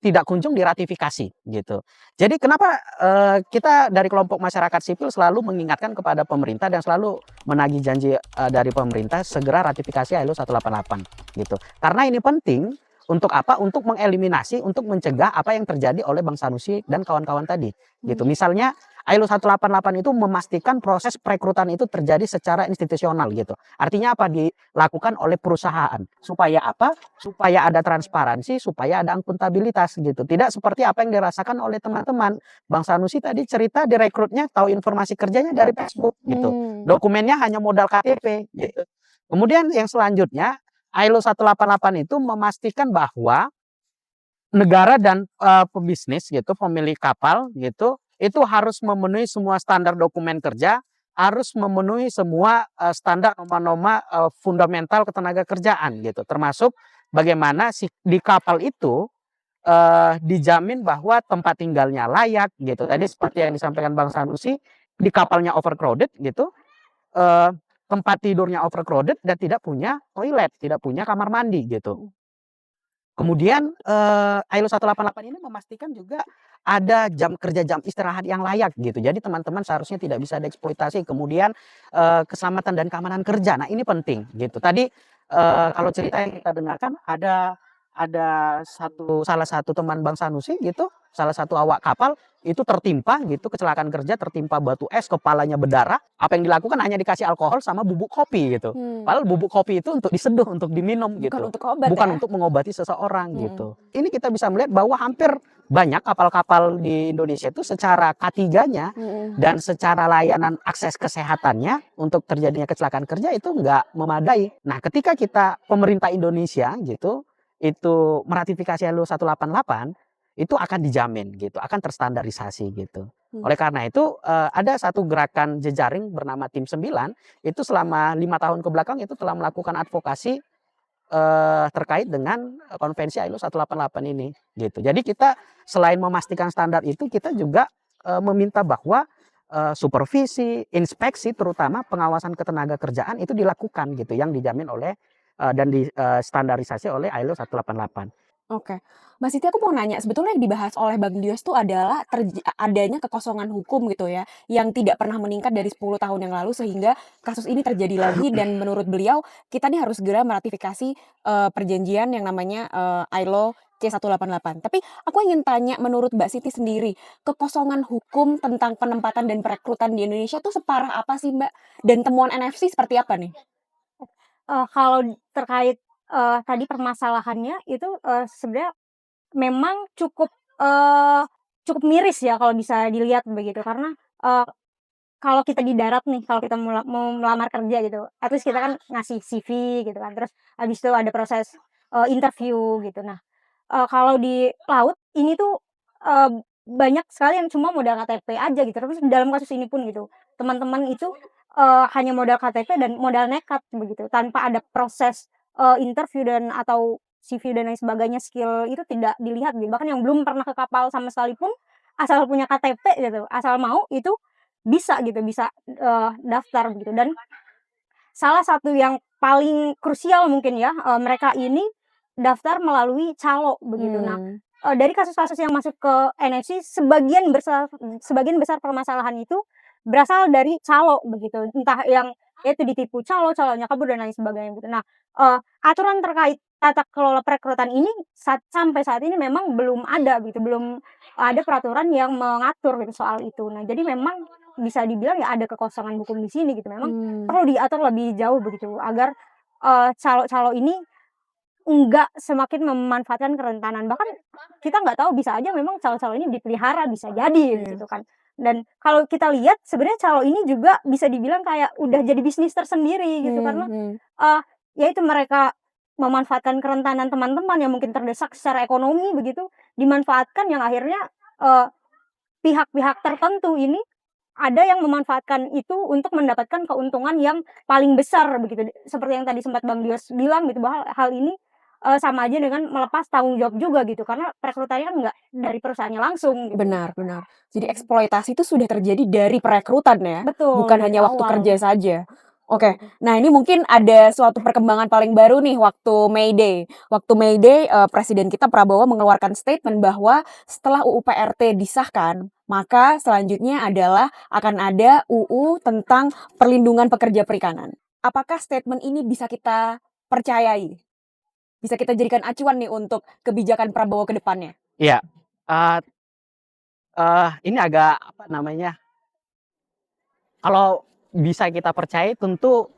tidak kunjung diratifikasi gitu. Jadi kenapa kita dari kelompok masyarakat sipil selalu mengingatkan kepada pemerintah dan selalu menagih janji dari pemerintah segera ratifikasi ILO 188 gitu. Karena ini penting Untuk apa? Untuk mengeliminasi, untuk mencegah apa yang terjadi oleh Bang Sanusi dan kawan-kawan tadi, gitu. Misalnya ILO 188 itu memastikan proses perekrutan itu terjadi secara institusional gitu. Artinya apa? Dilakukan oleh perusahaan. Supaya apa? Supaya ada transparansi, supaya ada akuntabilitas gitu. Tidak seperti apa yang dirasakan oleh teman-teman. Bang Sanusi tadi cerita direkrutnya tahu informasi kerjanya dari Facebook gitu. Dokumennya hanya modal KTP gitu. Kemudian yang selanjutnya ILO 188 itu memastikan bahwa negara dan pebisnis gitu, pemilik kapal gitu, itu harus memenuhi semua standar dokumen kerja, harus memenuhi semua standar norma-norma fundamental ketenaga kerjaan gitu. Termasuk bagaimana di kapal itu dijamin bahwa tempat tinggalnya layak gitu. Tadi seperti yang disampaikan Bang Sanusi, di kapalnya overcrowded gitu, tempat tidurnya overcrowded dan tidak punya toilet, tidak punya kamar mandi gitu. Kemudian ILO 188 ini memastikan juga ada jam kerja, jam istirahat yang layak gitu. Jadi teman-teman seharusnya tidak bisa dieksploitasi. Kemudian keselamatan dan keamanan kerja. Nah, ini penting gitu. Tadi kalau cerita yang kita dengarkan ada salah satu teman Bang Sanusi gitu, salah satu awak kapal itu tertimpa gitu, kecelakaan kerja, tertimpa batu es, kepalanya berdarah. Apa yang dilakukan hanya dikasih alkohol sama bubuk kopi gitu. Padahal bubuk kopi itu untuk diseduh, untuk diminum gitu. Bukan untuk obat, bukan ya? untuk mengobati seseorang gitu. Ini kita bisa melihat bahwa hampir banyak kapal-kapal di Indonesia itu secara K3-nya dan secara layanan akses kesehatannya untuk terjadinya kecelakaan kerja itu nggak memadai. Nah, ketika kita pemerintah Indonesia gitu itu meratifikasi ILO 188 itu akan dijamin gitu, akan terstandarisasi gitu. Oleh karena itu ada satu gerakan jejaring bernama Tim 9 itu selama 5 tahun ke belakang itu telah melakukan advokasi terkait dengan konvensi ILO 188 ini gitu. Jadi kita selain memastikan standar itu kita juga meminta bahwa supervisi, inspeksi terutama pengawasan ketenaga kerjaan itu dilakukan gitu yang dijamin oleh dan distandarisasi oleh ILO 188. Oke, Mbak Siti, aku mau nanya, sebetulnya yang dibahas oleh Bang Dios tuh adalah adanya kekosongan hukum gitu ya, yang tidak pernah meningkat dari 10 tahun yang lalu sehingga kasus ini terjadi lagi dan menurut beliau kita nih harus segera meratifikasi perjanjian yang namanya ILO C188. Tapi aku ingin tanya, menurut Mbak Siti sendiri, kekosongan hukum tentang penempatan dan perekrutan di Indonesia tuh separah apa sih, Mbak? Dan temuan NFC seperti apa nih? Kalau terkait tadi permasalahannya itu sebenarnya memang cukup miris ya kalau bisa dilihat begitu, karena kalau kita di darat nih, kalau kita mau melamar kerja gitu, at least kita kan ngasih CV gitu kan, terus habis itu ada proses interview gitu. Nah, kalau di laut ini tuh banyak sekali yang cuma modal KTP aja gitu, terus dalam kasus ini pun gitu, teman-teman itu hanya modal KTP dan modal nekat begitu, tanpa ada proses interview dan atau CV dan lain sebagainya, skill itu tidak dilihat gitu. Bahkan yang belum pernah ke kapal sama sekali pun asal punya KTP gitu, asal mau itu bisa gitu, bisa daftar gitu. Dan salah satu yang paling krusial mungkin ya, mereka ini daftar melalui calo begitu. Nah, dari kasus-kasus yang masuk ke NFC sebagian besar permasalahan itu berasal dari calo begitu. Entah yang itu ditipu calo, calonya kabur dan lain sebagainya gitu. Nah, aturan terkait tata kelola perekrutan ini sampai saat ini memang belum ada gitu, belum ada peraturan yang mengatur gitu soal itu. Nah, jadi memang bisa dibilang ya ada kekosongan hukum di sini gitu. Memang perlu diatur lebih jauh begitu agar calo-calo ini enggak semakin memanfaatkan kerentanan. Bahkan kita nggak tahu, bisa aja memang calo-calo ini dipelihara, bisa jadi gitu kan. Dan kalau kita lihat sebenarnya calo ini juga bisa dibilang kayak udah jadi bisnis tersendiri gitu, karena ya itu mereka memanfaatkan kerentanan teman-teman yang mungkin terdesak secara ekonomi begitu, dimanfaatkan yang akhirnya pihak-pihak tertentu ini ada yang memanfaatkan itu untuk mendapatkan keuntungan yang paling besar begitu. Seperti yang tadi sempat Bang Dios bilang gitu, bahwa hal ini sama aja dengan melepas tanggung jawab juga gitu, karena perekrutannya kan nggak dari perusahaannya langsung gitu. Benar. Jadi eksploitasi itu sudah terjadi dari perekrutan ya? Betul, Bukan dari hanya waktu awal. kerja saja. Oke, nah ini mungkin ada suatu perkembangan paling baru nih waktu May Day. Waktu May Day, Presiden kita Prabowo mengeluarkan statement bahwa setelah UU PRT disahkan, maka selanjutnya adalah akan ada UU tentang perlindungan pekerja perikanan. Apakah statement ini bisa kita percayai? bisa kita jadikan acuan nih untuk kebijakan Prabowo ke depannya? Iya, eee ini agak apa namanya, kalau bisa kita percaya tentu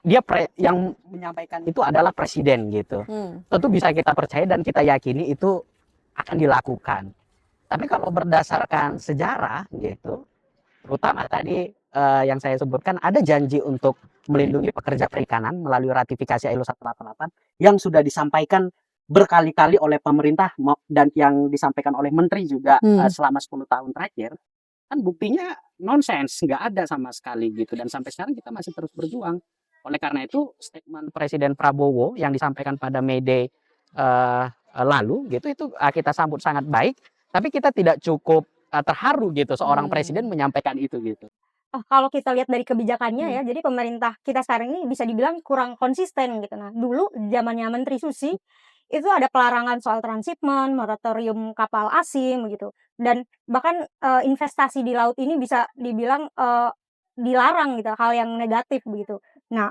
dia yang menyampaikan itu adalah presiden gitu. Tentu bisa kita percaya dan kita yakini itu akan dilakukan. Tapi kalau berdasarkan sejarah gitu, terutama tadi yang saya sebutkan ada janji untuk melindungi pekerja perikanan melalui ratifikasi ILO 188 yang sudah disampaikan berkali-kali oleh pemerintah dan yang disampaikan oleh menteri juga selama 10 tahun terakhir, kan buktinya nonsens, nggak ada sama sekali gitu, dan sampai sekarang kita masih terus berjuang. Oleh karena itu statement Presiden Prabowo yang disampaikan pada May Day lalu gitu, itu kita sambut sangat baik, tapi kita tidak cukup terharu gitu seorang presiden menyampaikan itu gitu. Kalau kita lihat dari kebijakannya ya, jadi pemerintah kita sekarang ini bisa dibilang kurang konsisten gitu. Nah, dulu zamannya Menteri Susi itu ada pelarangan soal transhipment, moratorium kapal asing begitu. Dan bahkan investasi di laut ini bisa dibilang dilarang gitu, hal yang negatif begitu. Nah,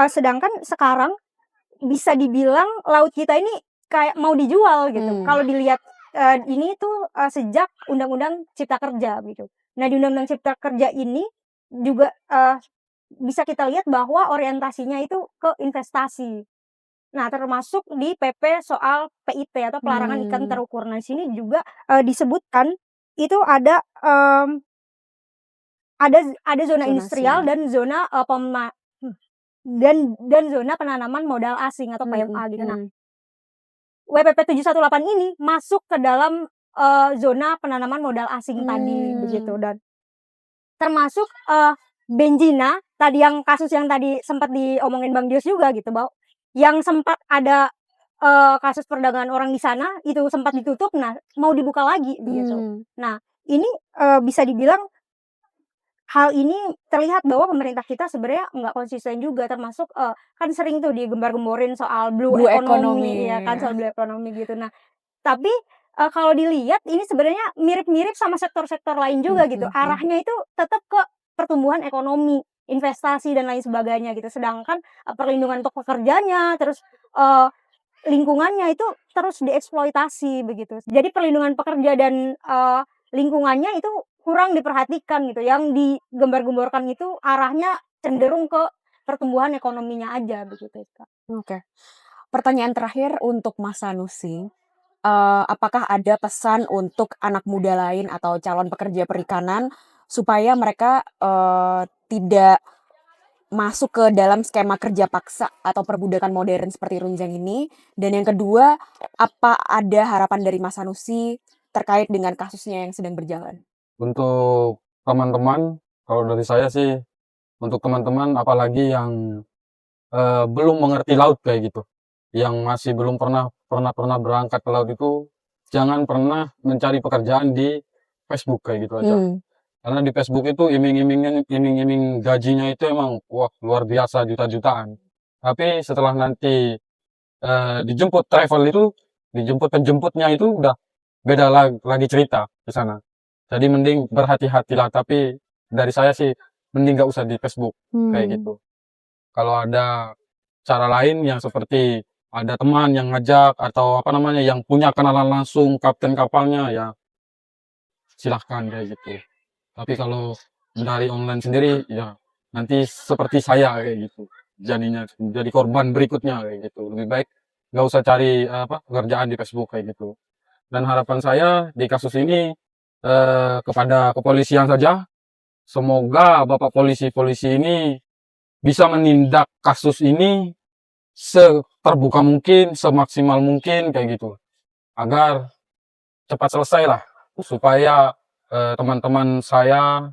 sedangkan sekarang bisa dibilang laut kita ini kayak mau dijual gitu. Kalau dilihat ini tuh sejak Undang-Undang Cipta Kerja gitu. Nah, di Undang-Undang Cipta Kerja ini juga bisa kita lihat bahwa orientasinya itu ke investasi. Nah, termasuk di PP soal PIT atau pelarangan ikan terukur. Nah, di sini juga disebutkan itu ada zona industrial dan zona dan zona penanaman modal asing atau PMA gitu. Nah, WPP 718 ini masuk ke dalam zona penanaman modal asing tadi begitu, dan termasuk Benjina tadi, yang kasus yang tadi sempat diomongin Bang Dios juga gitu, bahwa yang sempat ada kasus perdagangan orang di sana itu sempat ditutup, nah mau dibuka lagi begitu. Nah, ini bisa dibilang hal ini terlihat bahwa pemerintah kita sebenarnya nggak konsisten juga, termasuk kan sering tuh digembar-gemborin soal blue economy ya kan, soal blue economy gitu. Nah, tapi kalau dilihat ini sebenarnya mirip-mirip sama sektor-sektor lain juga gitu. Arahnya itu tetap ke pertumbuhan ekonomi, investasi dan lain sebagainya gitu. Sedangkan perlindungan untuk pekerjanya, terus lingkungannya itu terus dieksploitasi begitu. Jadi perlindungan pekerja dan lingkungannya itu kurang diperhatikan gitu. Yang digembar-gemborkan itu arahnya cenderung ke pertumbuhan ekonominya aja begitu, Kak. Oke. Pertanyaan terakhir untuk Mas Sanusi. Apakah ada pesan untuk anak muda lain atau calon pekerja perikanan supaya mereka tidak masuk ke dalam skema kerja paksa atau perbudakan modern seperti Runjang ini? Dan yang kedua, apa ada harapan dari Mas Sanusi terkait dengan kasusnya yang sedang berjalan? Untuk teman-teman, kalau dari saya sih, untuk teman-teman apalagi yang belum mengerti laut kayak gitu, yang masih belum pernah berangkat ke laut itu, jangan pernah mencari pekerjaan di Facebook kayak gitu aja. Karena di Facebook itu iming-iming gajinya itu emang wah luar biasa, juta-jutaan. Tapi setelah nanti dijemput travel itu, dijemput penjemputnya itu udah beda lagi cerita di sana. Jadi mending berhati-hatilah. Tapi dari saya sih mending gak usah di Facebook kayak gitu. Kalau ada cara lain yang seperti ada teman yang ngajak atau apa namanya yang punya kenalan langsung kapten kapalnya, ya silahkan kayak gitu. Tapi kalau dari online sendiri ya nanti seperti saya kayak gitu, jadinya jadi korban berikutnya kayak gitu. Lebih baik nggak usah cari pekerjaan di Facebook kayak gitu. Dan harapan saya di kasus ini kepada kepolisian saja, semoga bapak polisi-polisi ini bisa menindak kasus ini seterbuka mungkin, semaksimal mungkin kayak gitu, agar cepat selesai lah, supaya teman-teman saya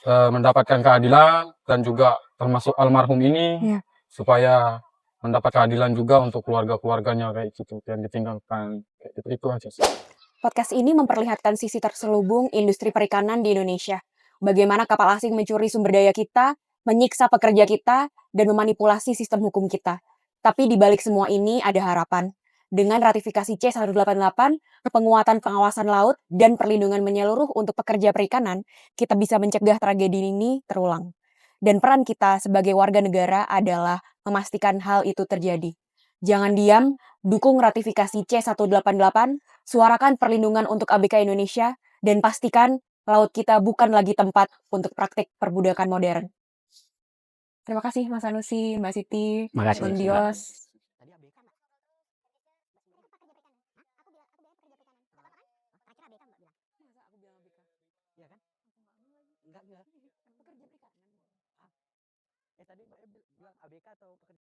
mendapatkan keadilan, dan juga termasuk almarhum ini supaya mendapat keadilan juga untuk keluarga-keluarganya kayak gitu yang ditinggalkan kayak gitu. Itu aja sih. Podcast ini memperlihatkan sisi terselubung industri perikanan di Indonesia. Bagaimana kapal asing mencuri sumber daya kita, menyiksa pekerja kita, dan memanipulasi sistem hukum kita. Tapi di balik semua ini ada harapan. Dengan ratifikasi C188, penguatan pengawasan laut, dan perlindungan menyeluruh untuk pekerja perikanan, kita bisa mencegah tragedi ini terulang. Dan peran kita sebagai warga negara adalah memastikan hal itu terjadi. Jangan diam, dukung ratifikasi C188, suarakan perlindungan untuk ABK Indonesia, dan pastikan laut kita bukan lagi tempat untuk praktik perbudakan modern. Terima kasih Mas Sanusi, Mbak Siti, Makasih, Bang Mbak. Dios.